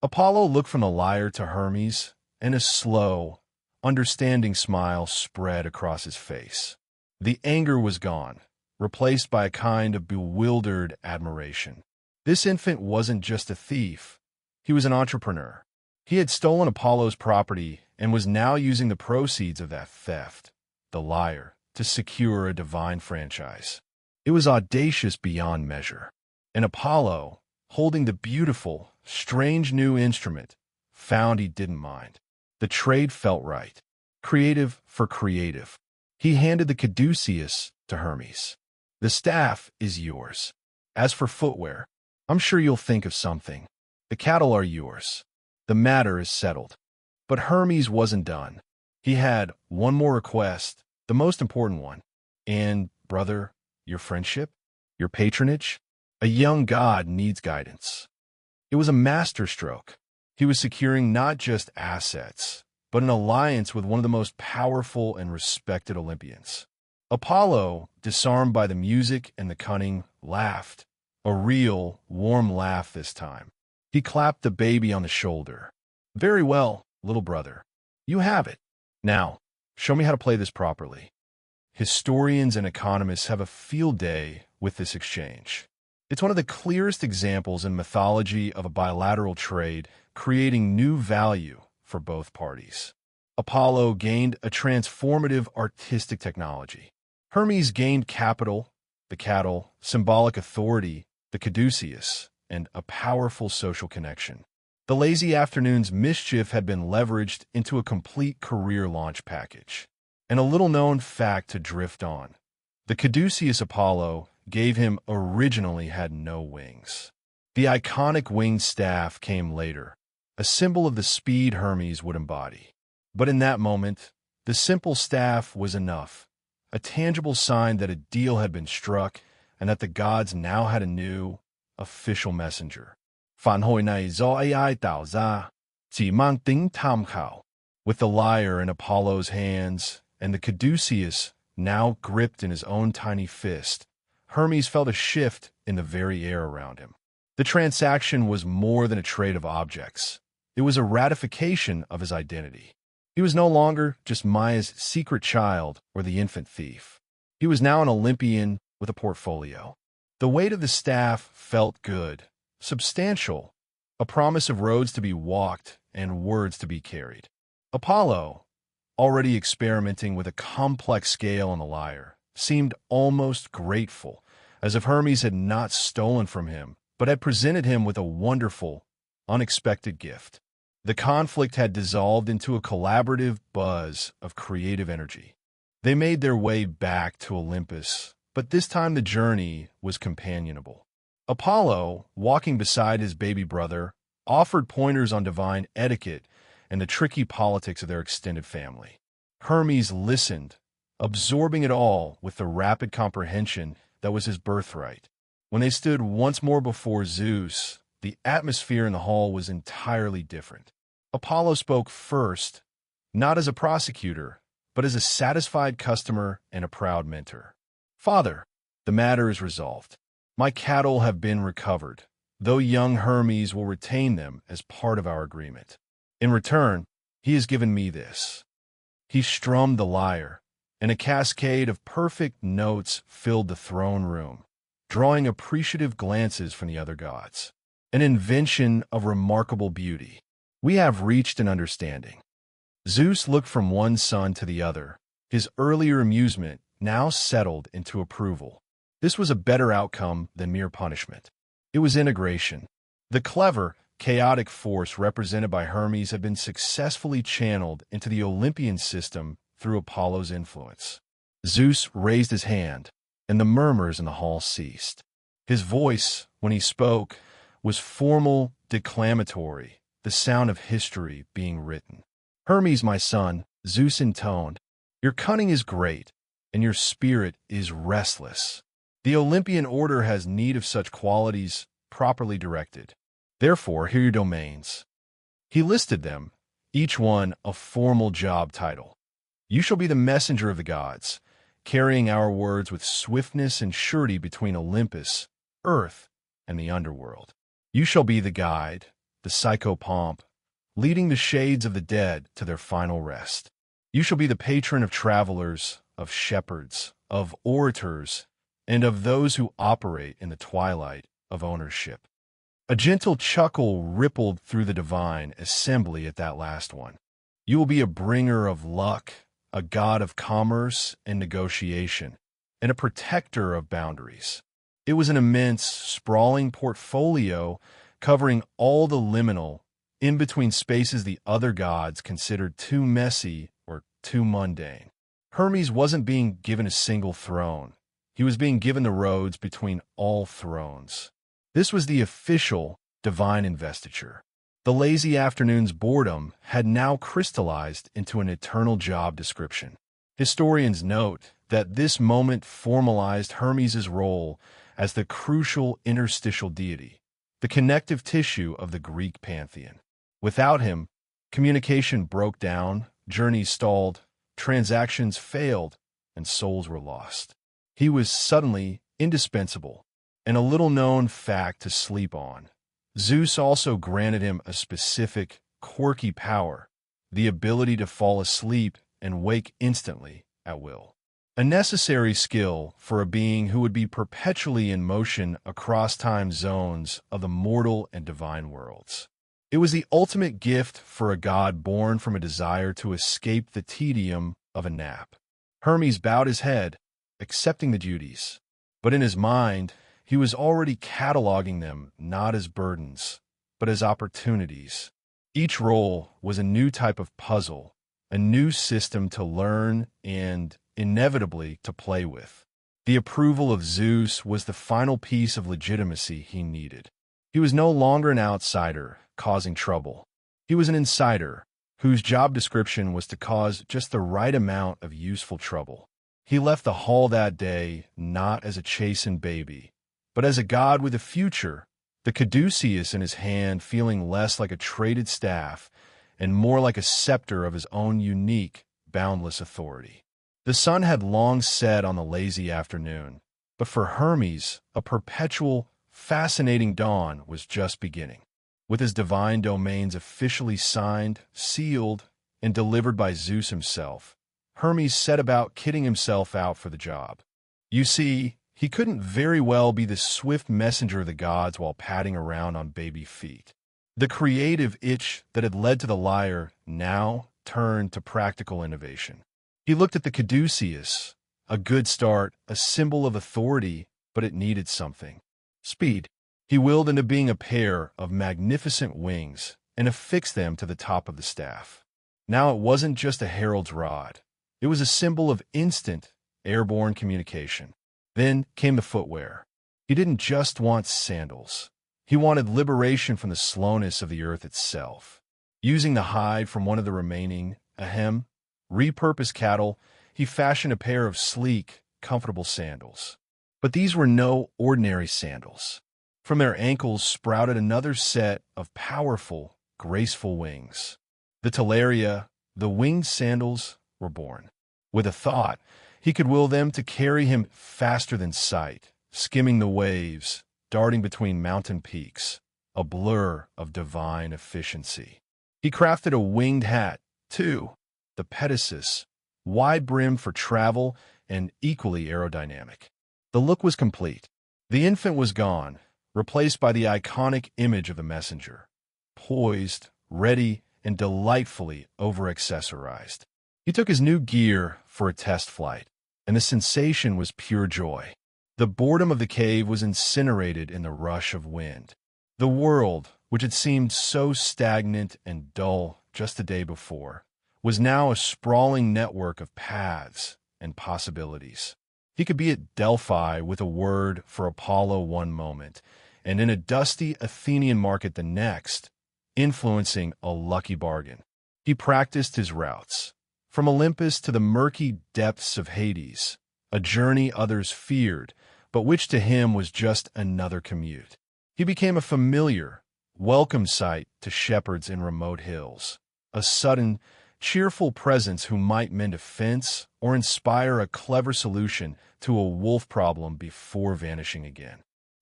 A: Apollo looked from the lyre to Hermes, and a slow, understanding smile spread across his face. The anger was gone, replaced by a kind of bewildered admiration. This infant wasn't just a thief. He was an entrepreneur. He had stolen Apollo's property and was now using the proceeds of that theft, the lyre, to secure a divine franchise. It was audacious beyond measure. And Apollo, holding the beautiful, strange new instrument, found he didn't mind. The trade felt right. Creative for creative. He handed the caduceus to Hermes. "The staff is yours. As for footwear, I'm sure you'll think of something. The cattle are yours. The matter is settled." But Hermes wasn't done. He had one more request, the most important one. "And, brother, your friendship? Your patronage? A young god needs guidance." It was a masterstroke. He was securing not just assets, but an alliance with one of the most powerful and respected Olympians. Apollo, disarmed by the music and the cunning, laughed, a real, warm laugh this time. He clapped the baby on the shoulder. "Very well, little brother. You have it. Now, show me how to play this properly." Historians and economists have a field day with this exchange. It's one of the clearest examples in mythology of a bilateral trade creating new value for both parties. Apollo gained a transformative artistic technology. Hermes gained capital, the cattle, symbolic authority, the caduceus, and a powerful social connection. The lazy afternoon's mischief had been leveraged into a complete career launch package. And a little-known fact to drift on. The caduceus Apollo gave him originally had no wings. The iconic winged staff came later, a symbol of the speed Hermes would embody. But in that moment, the simple staff was enough, a tangible sign that a deal had been struck and that the gods now had a new, official messenger. Phản hồi này do AI tạo ra, chỉ mang tính tham khảo. With the lyre in Apollo's hands and the caduceus now gripped in his own tiny fist, Hermes felt a shift in the very air around him. The transaction was more than a trade of objects. It was a ratification of his identity. He was no longer just Maya's secret child or the infant thief. He was now an Olympian with a portfolio. The weight of the staff felt good, substantial, a promise of roads to be walked and words to be carried. Apollo, already experimenting with a complex scale on the lyre, seemed almost grateful, as if Hermes had not stolen from him, but had presented him with a wonderful, unexpected gift. The conflict had dissolved into a collaborative buzz of creative energy. They made their way back to Olympus, but this time the journey was companionable. Apollo, walking beside his baby brother, offered pointers on divine etiquette and the tricky politics of their extended family. Hermes listened, absorbing it all with the rapid comprehension that was his birthright. When they stood once more before Zeus, the atmosphere in the hall was entirely different. Apollo spoke first, not as a prosecutor, but as a satisfied customer and a proud mentor. "Father, the matter is resolved. My cattle have been recovered, though young Hermes will retain them as part of our agreement. In return, he has given me this." He strummed the lyre, and a cascade of perfect notes filled the throne room, drawing appreciative glances from the other gods. An invention of remarkable beauty. "We have reached an understanding." Zeus looked from one son to the other, his earlier amusement now settled into approval. This was a better outcome than mere punishment. It was integration. The clever, chaotic force represented by Hermes had been successfully channeled into the Olympian system through Apollo's influence. Zeus raised his hand, and the murmurs in the hall ceased. His voice, when he spoke, was formal, declamatory, the sound of history being written. "Hermes, my son," Zeus intoned, "your cunning is great, and your spirit is restless. The Olympian order has need of such qualities properly directed. Therefore, here are your domains." He listed them, each one a formal job title. "You shall be the messenger of the gods, carrying our words with swiftness and surety between Olympus, earth, and the underworld. You shall be the guide, the psychopomp, leading the shades of the dead to their final rest. You shall be the patron of travelers, of shepherds, of orators, and of those who operate in the twilight of ownership." A gentle chuckle rippled through the divine assembly at that last one. "You will be a bringer of luck, a god of commerce and negotiation, and a protector of boundaries." It was an immense, sprawling portfolio covering all the liminal, in-between spaces the other gods considered too messy or too mundane. Hermes wasn't being given a single throne. He was being given the roads between all thrones. This was the official divine investiture. The lazy afternoon's boredom had now crystallized into an eternal job description. Historians note that this moment formalized Hermes' role as the crucial interstitial deity, the connective tissue of the Greek pantheon. Without him, communication broke down, journeys stalled, transactions failed, and souls were lost. He was suddenly indispensable, and a little-known fact to sleep on. Zeus also granted him a specific, quirky power, the ability to fall asleep and wake instantly at will. a necessary skill for a being who would be perpetually in motion across time zones of the mortal and divine worlds. It was the ultimate gift for a god born from a desire to escape the tedium of a nap. Hermes bowed his head, accepting the duties. But in his mind, he was already cataloging them not as burdens, but as opportunities. Each role was a new type of puzzle, a new system to learn and, inevitably, to play with. The approval of Zeus was the final piece of legitimacy he needed. He was no longer an outsider, causing trouble. He was an insider, whose job description was to cause just the right amount of useful trouble. He left the hall that day not as a chastened baby, but as a god with a future, the caduceus in his hand feeling less like a traded staff and more like a scepter of his own unique, boundless authority. The sun had long set on the lazy afternoon, but for Hermes, a perpetual, fascinating dawn was just beginning. With his divine domains officially signed, sealed, and delivered by Zeus himself, Hermes set about kitting himself out for the job. You see, he couldn't very well be the swift messenger of the gods while padding around on baby feet. The creative itch that had led to the lyre now turned to practical innovation. He looked at the caduceus, a good start, a symbol of authority, but it needed something. Speed. He willed into being a pair of magnificent wings and affixed them to the top of the staff. Now it wasn't just a herald's rod. It was a symbol of instant, airborne communication. Then came the footwear. He didn't just want sandals. He wanted liberation from the slowness of the earth itself. Using the hide from one of the remaining, repurposed cattle, he fashioned a pair of sleek, comfortable sandals. But these were no ordinary sandals. From their ankles sprouted another set of powerful, graceful wings. The talaria, the winged sandals, were born. With a thought, he could will them to carry him faster than sight, skimming the waves, darting between mountain peaks, a blur of divine efficiency. He crafted a winged hat, too, the petasus, wide-brimmed for travel and equally aerodynamic. The look was complete. The infant was gone, replaced by the iconic image of the messenger, poised, ready, and delightfully over-accessorized. He took his new gear for a test flight, and the sensation was pure joy. The boredom of the cave was incinerated in the rush of wind. The world, which had seemed so stagnant and dull just the day before, was now a sprawling network of paths and possibilities. He could be at Delphi with a word for Apollo one moment, and in a dusty Athenian market the next, influencing a lucky bargain. He practiced his routes. From Olympus to the murky depths of Hades, a journey others feared, but which to him was just another commute. He became a familiar, welcome sight to shepherds in remote hills, a sudden, cheerful presence who might mend a fence or inspire a clever solution to a wolf problem before vanishing again.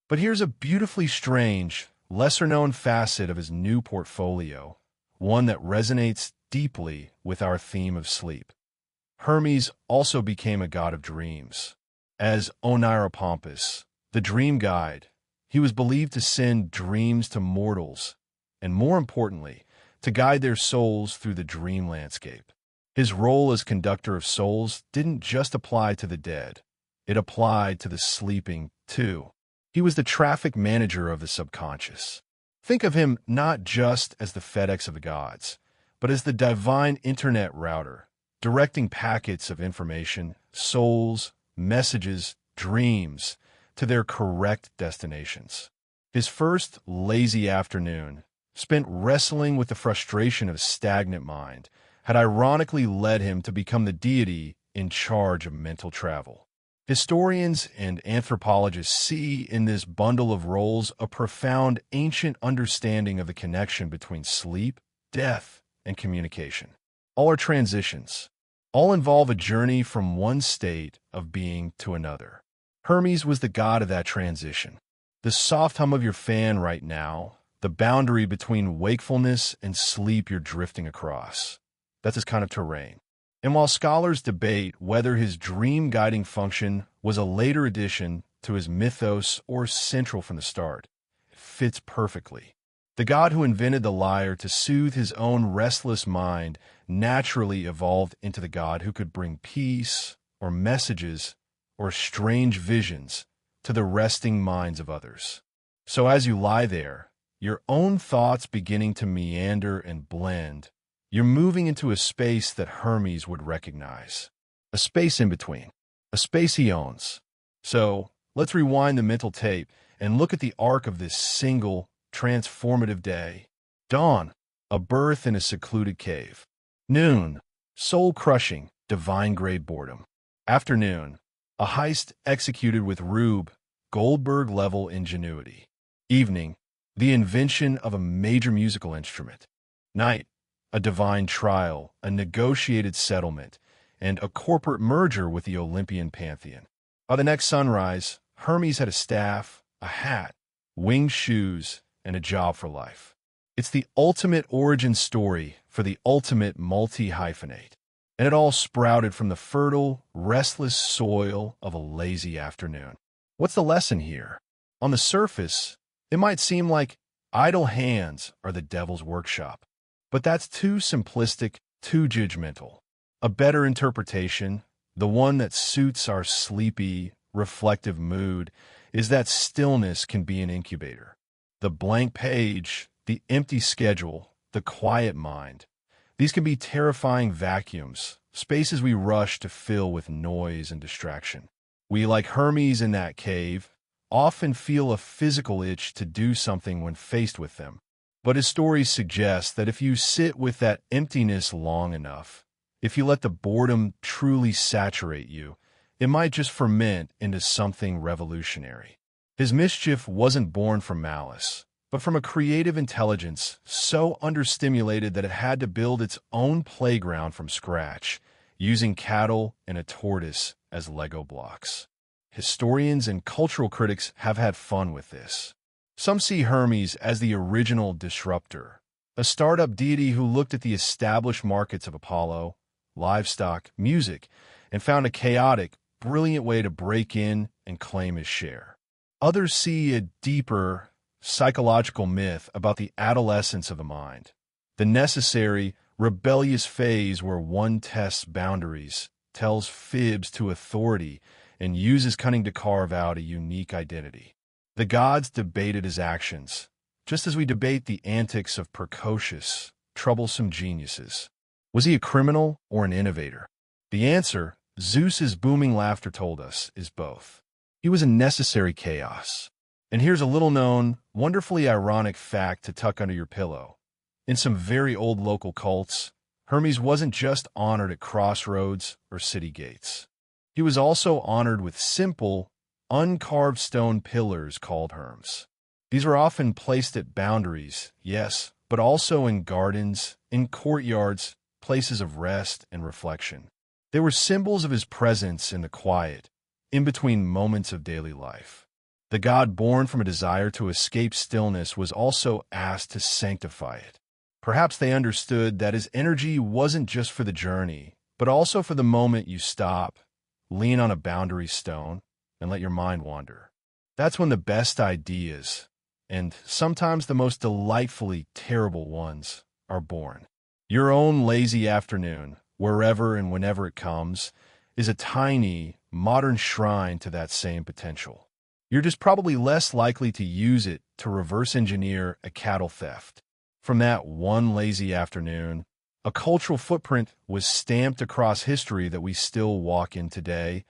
A: But here's a beautifully strange, lesser-known facet of his new portfolio, one that resonates deeply with our theme of sleep. Hermes also became a god of dreams. As Oneiropompus, the dream guide, he was believed to send dreams to mortals, and more importantly, to guide their souls through the dream landscape. His role as conductor of souls didn't just apply to the dead. It applied to the sleeping, too. He was the traffic manager of the subconscious. Think of him not just as the FedEx of the gods, but as the divine internet router, directing packets of information, souls, messages, dreams, to their correct destinations. His first lazy afternoon, spent wrestling with the frustration of a stagnant mind, had ironically led him to become the deity in charge of mental travel. Historians and anthropologists see in this bundle of roles a profound ancient understanding of the connection between sleep, death, and communication. All are transitions. All involve a journey from one state of being to another. Hermes was the god of that transition. The soft hum of your fan right now, the boundary between wakefulness and sleep you're drifting across. That's his kind of terrain. And while scholars debate whether his dream-guiding function was a later addition to his mythos or central from the start, it fits perfectly. The god who invented the lyre to soothe his own restless mind naturally evolved into the god who could bring peace or messages or strange visions to the resting minds of others. So as you lie there, your own thoughts beginning to meander and blend, you're moving into a space that Hermes would recognize. A space in between. A space he owns. So let's rewind the mental tape and look at the arc of this single, transformative day. Dawn, a birth in a secluded cave. Noon, soul-crushing, divine-grade boredom. Afternoon, a heist executed with Rube Goldberg-level ingenuity. Evening, the invention of a major musical instrument. Night, a divine trial, a negotiated settlement, and a corporate merger with the Olympian pantheon. By the next sunrise, Hermes had a staff, a hat, winged shoes, and a job for life. It's the ultimate origin story for the ultimate multi-hyphenate. And it all sprouted from the fertile, restless soil of a lazy afternoon. What's the lesson here? On the surface, it might seem like idle hands are the devil's workshop. But that's too simplistic, too judgmental. A better interpretation, the one that suits our sleepy, reflective mood, is that stillness can be an incubator. The blank page, the empty schedule, the quiet mind. These can be terrifying vacuums, spaces we rush to fill with noise and distraction. We, like Hermes in that cave, often feel a physical itch to do something when faced with them. But his stories suggest that if you sit with that emptiness long enough, if you let the boredom truly saturate you, it might just ferment into something revolutionary. His mischief wasn't born from malice, but from a creative intelligence so understimulated that it had to build its own playground from scratch, using cattle and a tortoise as Lego blocks. Historians and cultural critics have had fun with this. Some see Hermes as the original disruptor, a startup deity who looked at the established markets of Apollo, livestock, music, and found a chaotic, brilliant way to break in and claim his share. Others see a deeper, psychological myth about the adolescence of the mind, the necessary, rebellious phase where one tests boundaries, tells fibs to authority, and uses cunning to carve out a unique identity. The gods debated his actions, just as we debate the antics of precocious, troublesome geniuses. Was he a criminal or an innovator? The answer, Zeus's booming laughter told us, is both. He was a necessary chaos. And here's a little-known, wonderfully ironic fact to tuck under your pillow. In some very old local cults, Hermes wasn't just honored at crossroads or city gates. He was also honored with simple, uncarved stone pillars called Hermes. These were often placed at boundaries, yes, but also in gardens, in courtyards, places of rest and reflection. They were symbols of his presence in the quiet, in between moments of daily life. The god born from a desire to escape stillness was also asked to sanctify it. Perhaps they understood that his energy wasn't just for the journey, but also for the moment you stop, lean on a boundary stone, and let your mind wander. That's when the best ideas, and sometimes the most delightfully terrible ones, are born. Your own lazy afternoon, wherever and whenever it comes, is a tiny, modern shrine to that same potential. You're just probably less likely to use it to reverse engineer a cattle theft. From that one lazy afternoon, a cultural footprint was stamped across history that we still walk in today,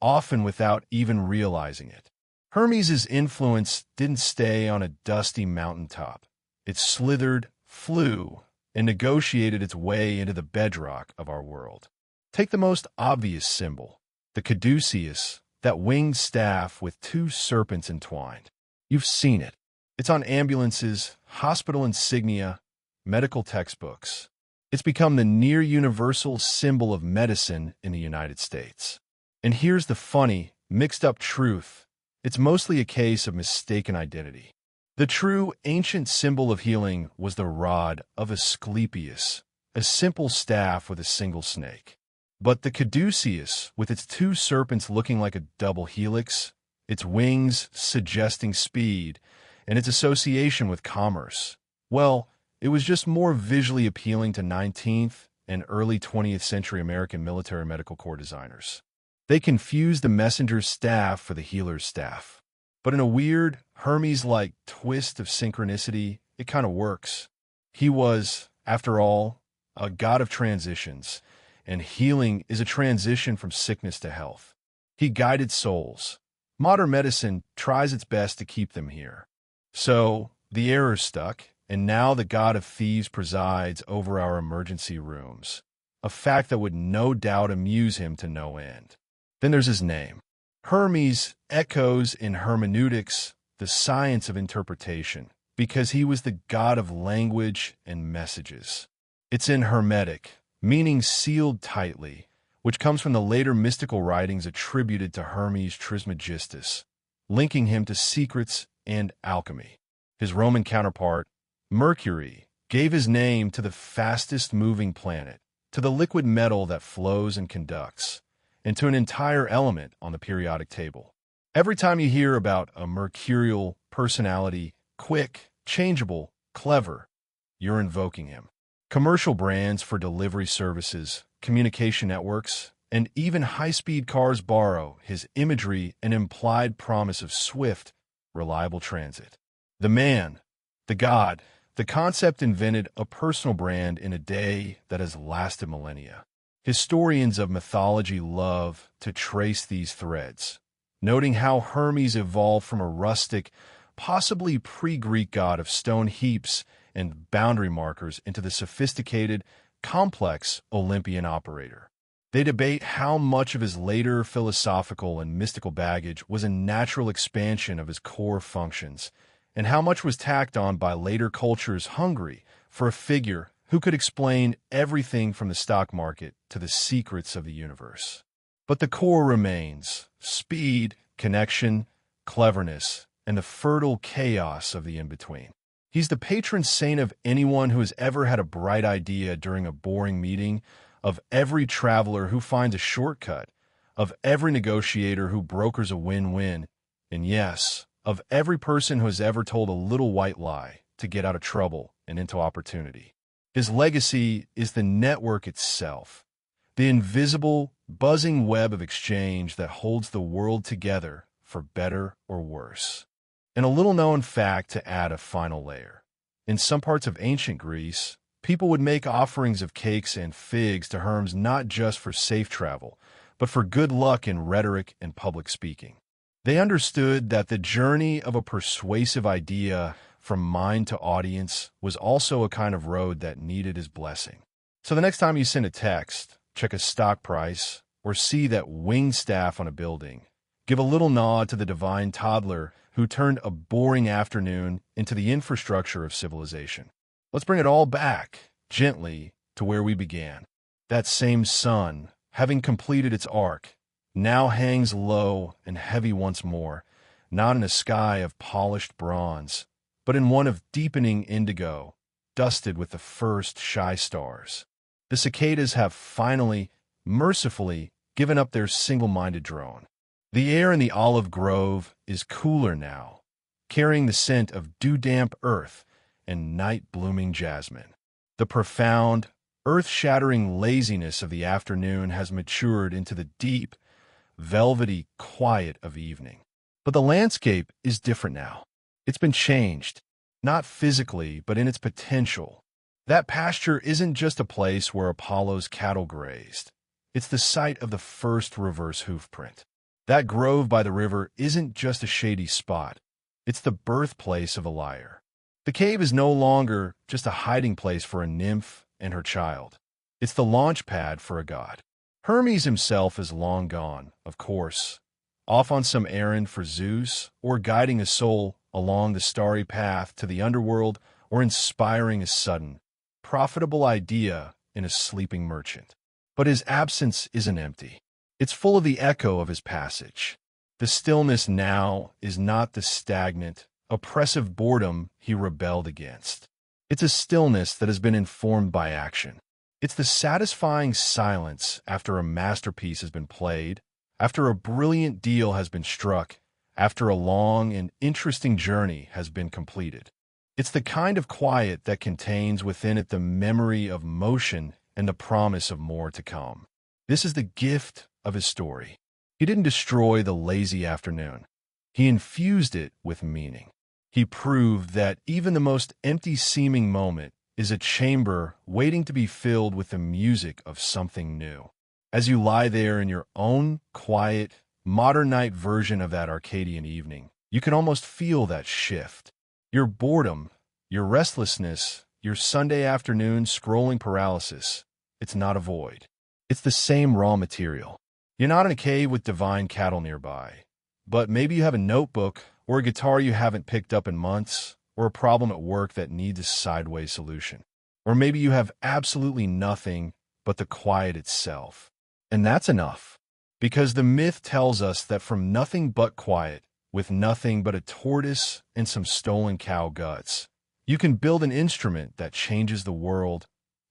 A: often without even realizing it. Hermes' influence didn't stay on a dusty mountaintop. It slithered, flew, and negotiated its way into the bedrock of our world. Take the most obvious symbol, the caduceus, that winged staff with two serpents entwined. You've seen it. It's on ambulances, hospital insignia, medical textbooks. It's become the near-universal symbol of medicine in the United States. And here's the funny, mixed-up truth. It's mostly a case of mistaken identity. The true ancient symbol of healing was the rod of Asclepius, a simple staff with a single snake. But the caduceus, with its two serpents looking like a double helix, its wings suggesting speed, and its association with commerce, well, it was just more visually appealing to 19th and early 20th century American military medical corps designers. They confused the messenger's staff for the healer's staff. But in a weird, Hermes-like twist of synchronicity, it kind of works. He was, after all, a god of transitions, and healing is a transition from sickness to health. He guided souls. Modern medicine tries its best to keep them here. So, the error stuck, and now the god of thieves presides over our emergency rooms, a fact that would no doubt amuse him to no end. Then there's his name. Hermes echoes in hermeneutics, the science of interpretation, because he was the god of language and messages. It's in Hermetic, meaning sealed tightly, which comes from the later mystical writings attributed to Hermes Trismegistus, linking him to secrets and alchemy. His Roman counterpart, Mercury, gave his name to the fastest-moving planet, to the liquid metal that flows and conducts, and to an entire element on the periodic table. Every time you hear about a mercurial personality, quick, changeable, clever, you're invoking him. Commercial brands for delivery services, communication networks, and even high-speed cars borrow his imagery and implied promise of swift, reliable transit. The man, the god, the concept invented a personal brand in a day that has lasted millennia. Historians of mythology love to trace these threads, noting how Hermes evolved from a rustic, possibly pre-Greek god of stone heaps and boundary markers into the sophisticated, complex Olympian operator. They debate how much of his later philosophical and mystical baggage was a natural expansion of his core functions, and how much was tacked on by later cultures hungry for a figure who could explain everything from the stock market to the secrets of the universe. But the core remains: speed, connection, cleverness, and the fertile chaos of the in-between. He's the patron saint of anyone who has ever had a bright idea during a boring meeting, of every traveler who finds a shortcut, of every negotiator who brokers a win-win, and yes, of every person who has ever told a little white lie to get out of trouble and into opportunity. His legacy is the network itself, the invisible, buzzing web of exchange that holds the world together for better or worse. And a little-known fact to add a final layer. In some parts of ancient Greece, people would make offerings of cakes and figs to Hermes not just for safe travel, but for good luck in rhetoric and public speaking. They understood that the journey of a persuasive idea from mind to audience was also a kind of road that needed his blessing. So the next time you send a text, check a stock price, or see that winged staff on a building, give a little nod to the divine toddler who turned a boring afternoon into the infrastructure of civilization. Let's bring it all back, gently, to where we began. That same sun, having completed its arc, now hangs low and heavy once more, not in a sky of polished bronze, but in one of deepening indigo, dusted with the first shy stars. The cicadas have finally, mercifully, given up their single-minded drone. The air in the olive grove is cooler now, carrying the scent of dew-damp earth and night-blooming jasmine. The profound, earth-shattering laziness of the afternoon has matured into the deep, velvety quiet of evening. But the landscape is different now. It's been changed, not physically, but in its potential. That pasture isn't just a place where Apollo's cattle grazed. It's the site of the first reverse hoofprint. That grove by the river isn't just a shady spot. It's the birthplace of a lyre. The cave is no longer just a hiding place for a nymph and her child. It's the launch pad for a god. Hermes himself is long gone, of course, off on some errand for Zeus, or guiding a soul along the starry path to the underworld, or inspiring a sudden, profitable idea in a sleeping merchant. But his absence isn't empty. It's full of the echo of his passage. The stillness now is not the stagnant, oppressive boredom he rebelled against. It's a stillness that has been informed by action. It's the satisfying silence after a masterpiece has been played, after a brilliant deal has been struck, after a long and interesting journey has been completed. It's the kind of quiet that contains within it the memory of motion and the promise of more to come. This is the gift of his story. He didn't destroy the lazy afternoon. He infused it with meaning. He proved that even the most empty-seeming moment is a chamber waiting to be filled with the music of something new. As you lie there in your own quiet, modern night version of that Arcadian evening, you can almost feel that shift. Your boredom, your restlessness, your Sunday afternoon scrolling paralysis, it's not a void. It's the same raw material. You're not in a cave with divine cattle nearby, but maybe you have a notebook or a guitar you haven't picked up in months, or a problem at work that needs a sideways solution. Or maybe you have absolutely nothing but the quiet itself. And that's enough, because the myth tells us that from nothing but quiet, with nothing but a tortoise and some stolen cow guts, you can build an instrument that changes the world,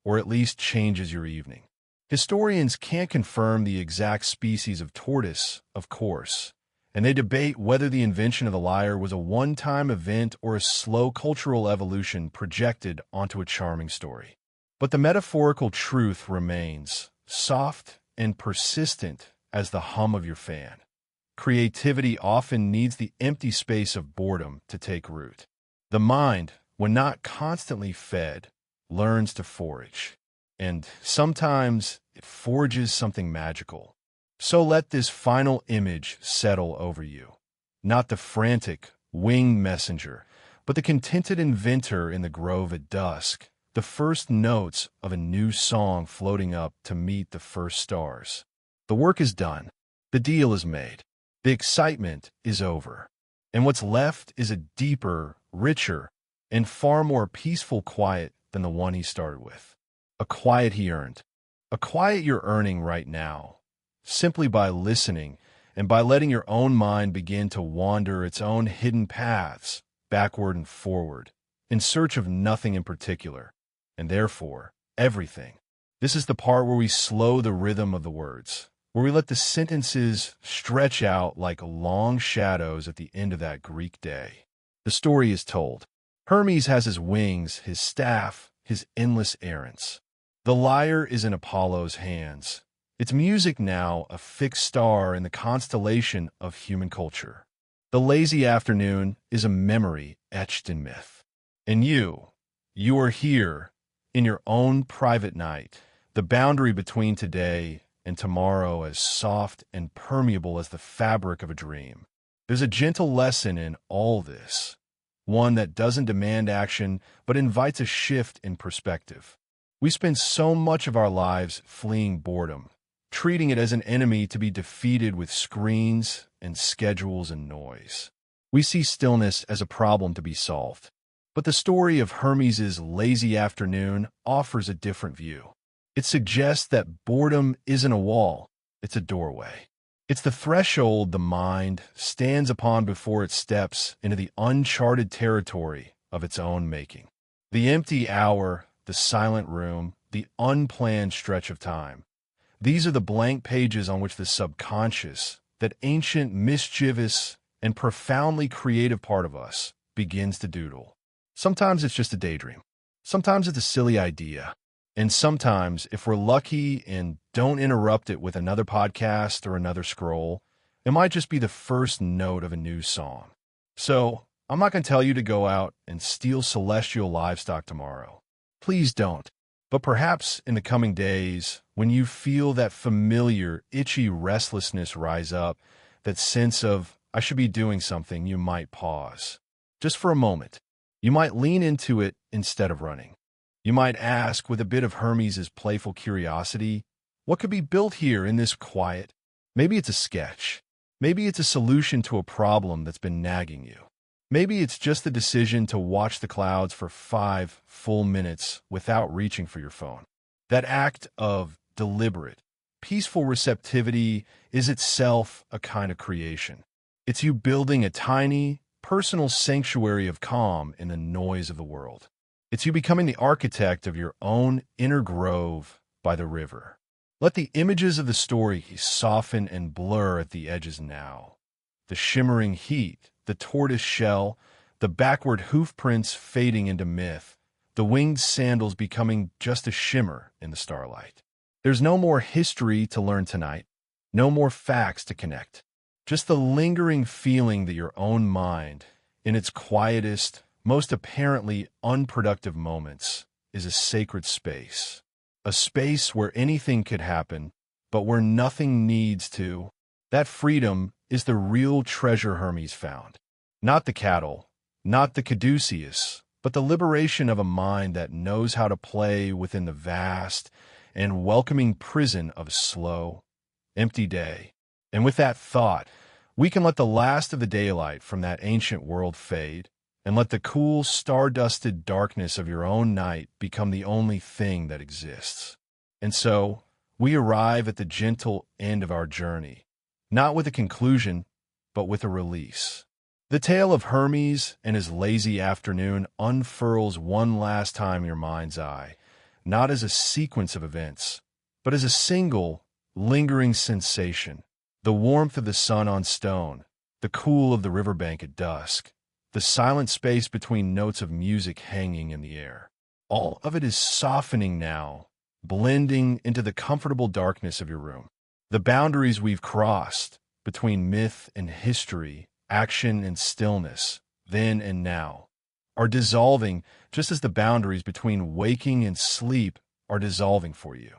A: or at least changes your evening. Historians can't confirm the exact species of tortoise, of course, and they debate whether the invention of the lyre was a one-time event or a slow cultural evolution projected onto a charming story. But the metaphorical truth remains, soft and persistent as the hum of your fan. Creativity often needs the empty space of boredom to take root. The mind, when not constantly fed, learns to forage. And sometimes it forges something magical. So let this final image settle over you. Not the frantic, winged messenger, but the contented inventor in the grove at dusk, the first notes of a new song floating up to meet the first stars. The work is done. The deal is made. The excitement is over. And what's left is a deeper, richer, and far more peaceful quiet than the one he started with. A quiet he earned. A quiet you're earning right now, simply by listening and by letting your own mind begin to wander its own hidden paths, backward and forward, in search of nothing in particular, and therefore, everything. This is the part where we slow the rhythm of the words, where we let the sentences stretch out like long shadows at the end of that Greek day. The story is told. Hermes has his wings, his staff, his endless errands. The lyre is in Apollo's hands. Its music now a fixed star in the constellation of human culture. The lazy afternoon is a memory etched in myth. And you are here in your own private night, the boundary between today and tomorrow as soft and permeable as the fabric of a dream. There's a gentle lesson in all this, one that doesn't demand action but invites a shift in perspective. We spend so much of our lives fleeing boredom, treating it as an enemy to be defeated with screens and schedules and noise. We see stillness as a problem to be solved. But the story of Hermes's lazy afternoon offers a different view. It suggests that boredom isn't a wall, it's a doorway. It's the threshold the mind stands upon before it steps into the uncharted territory of its own making. The empty hour, the silent room, the unplanned stretch of time. These are the blank pages on which the subconscious, that ancient, mischievous, and profoundly creative part of us, begins to doodle. Sometimes it's just a daydream. Sometimes it's a silly idea. And sometimes, if we're lucky and don't interrupt it with another podcast or another scroll, it might just be the first note of a new song. So, I'm not going to tell you to go out and steal celestial livestock tomorrow. Please don't. But perhaps in the coming days, when you feel that familiar, itchy restlessness rise up, that sense of, I should be doing something, you might pause. Just for a moment. You might lean into it instead of running. You might ask, with a bit of Hermes's playful curiosity, what could be built here in this quiet? Maybe it's a sketch. Maybe it's a solution to a problem that's been nagging you. Maybe it's just the decision to watch the clouds for 5 full minutes without reaching for your phone. That act of deliberate, peaceful receptivity is itself a kind of creation. It's you building a tiny, personal sanctuary of calm in the noise of the world. It's you becoming the architect of your own inner grove by the river. Let the images of the story soften and blur at the edges now. The shimmering heat, the tortoise shell, the backward hoof prints fading into myth, the winged sandals becoming just a shimmer in the starlight. There's no more history to learn tonight, no more facts to connect. Just the lingering feeling that your own mind, in its quietest, most apparently unproductive moments, is a sacred space. A space where anything could happen, but where nothing needs to. That freedom is the real treasure Hermes found. Not the cattle, not the caduceus, but the liberation of a mind that knows how to play within the vast and welcoming prison of a slow, empty day. And with that thought, we can let the last of the daylight from that ancient world fade, and let the cool, star-dusted darkness of your own night become the only thing that exists. And so, we arrive at the gentle end of our journey, not with a conclusion, but with a release. The tale of Hermes and his lazy afternoon unfurls one last time in your mind's eye, not as a sequence of events, but as a single, lingering sensation. The warmth of the sun on stone, the cool of the riverbank at dusk, the silent space between notes of music hanging in the air. All of it is softening now, blending into the comfortable darkness of your room. The boundaries we've crossed between myth and history, action and stillness, then and now, are dissolving just as the boundaries between waking and sleep are dissolving for you.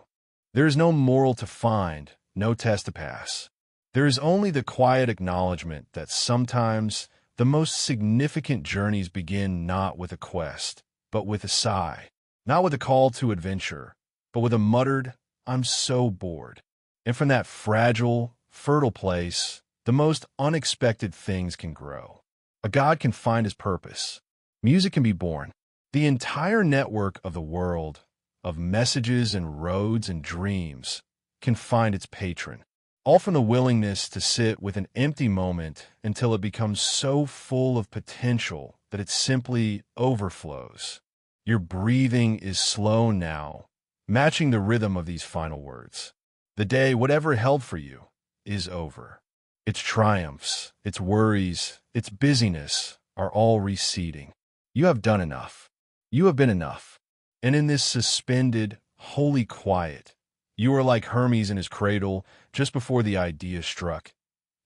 A: There is no moral to find, no test to pass. There is only the quiet acknowledgement that sometimes the most significant journeys begin not with a quest, but with a sigh. Not with a call to adventure, but with a muttered, "I'm so bored." And from that fragile, fertile place, the most unexpected things can grow. A god can find his purpose. Music can be born. The entire network of the world, of messages and roads and dreams, can find its patron. All from the willingness to sit with an empty moment until it becomes so full of potential that it simply overflows. Your breathing is slow now, matching the rhythm of these final words. The day, whatever it held for you, is over. Its triumphs, its worries, its busyness are all receding. You have done enough. You have been enough. And in this suspended, holy quiet, you are like Hermes in his cradle just before the idea struck,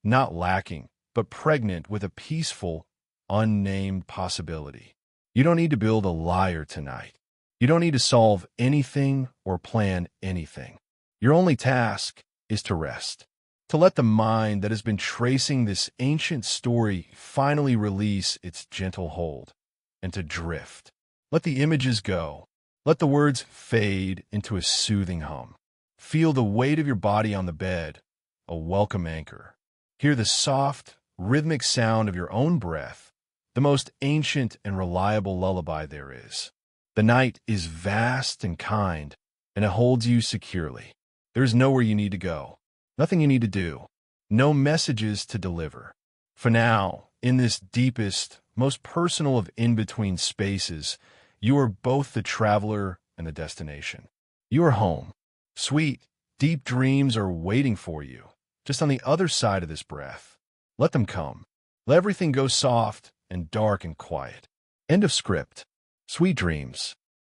A: not lacking, but pregnant with a peaceful, unnamed possibility. You don't need to build a lyre tonight. You don't need to solve anything or plan anything. Your only task is to rest, to let the mind that has been tracing this ancient story finally release its gentle hold, and to drift. Let the images go. Let the words fade into a soothing hum. Feel the weight of your body on the bed, a welcome anchor. Hear the soft, rhythmic sound of your own breath, the most ancient and reliable lullaby there is. The night is vast and kind, and it holds you securely. There is nowhere you need to go, nothing you need to do, no messages to deliver. For now, in this deepest, most personal of in-between spaces, you are both the traveler and the destination. You are home. Sweet, deep dreams are waiting for you, just on the other side of this breath. Let them come. Let everything go soft and dark and quiet. End of script. Sweet dreams.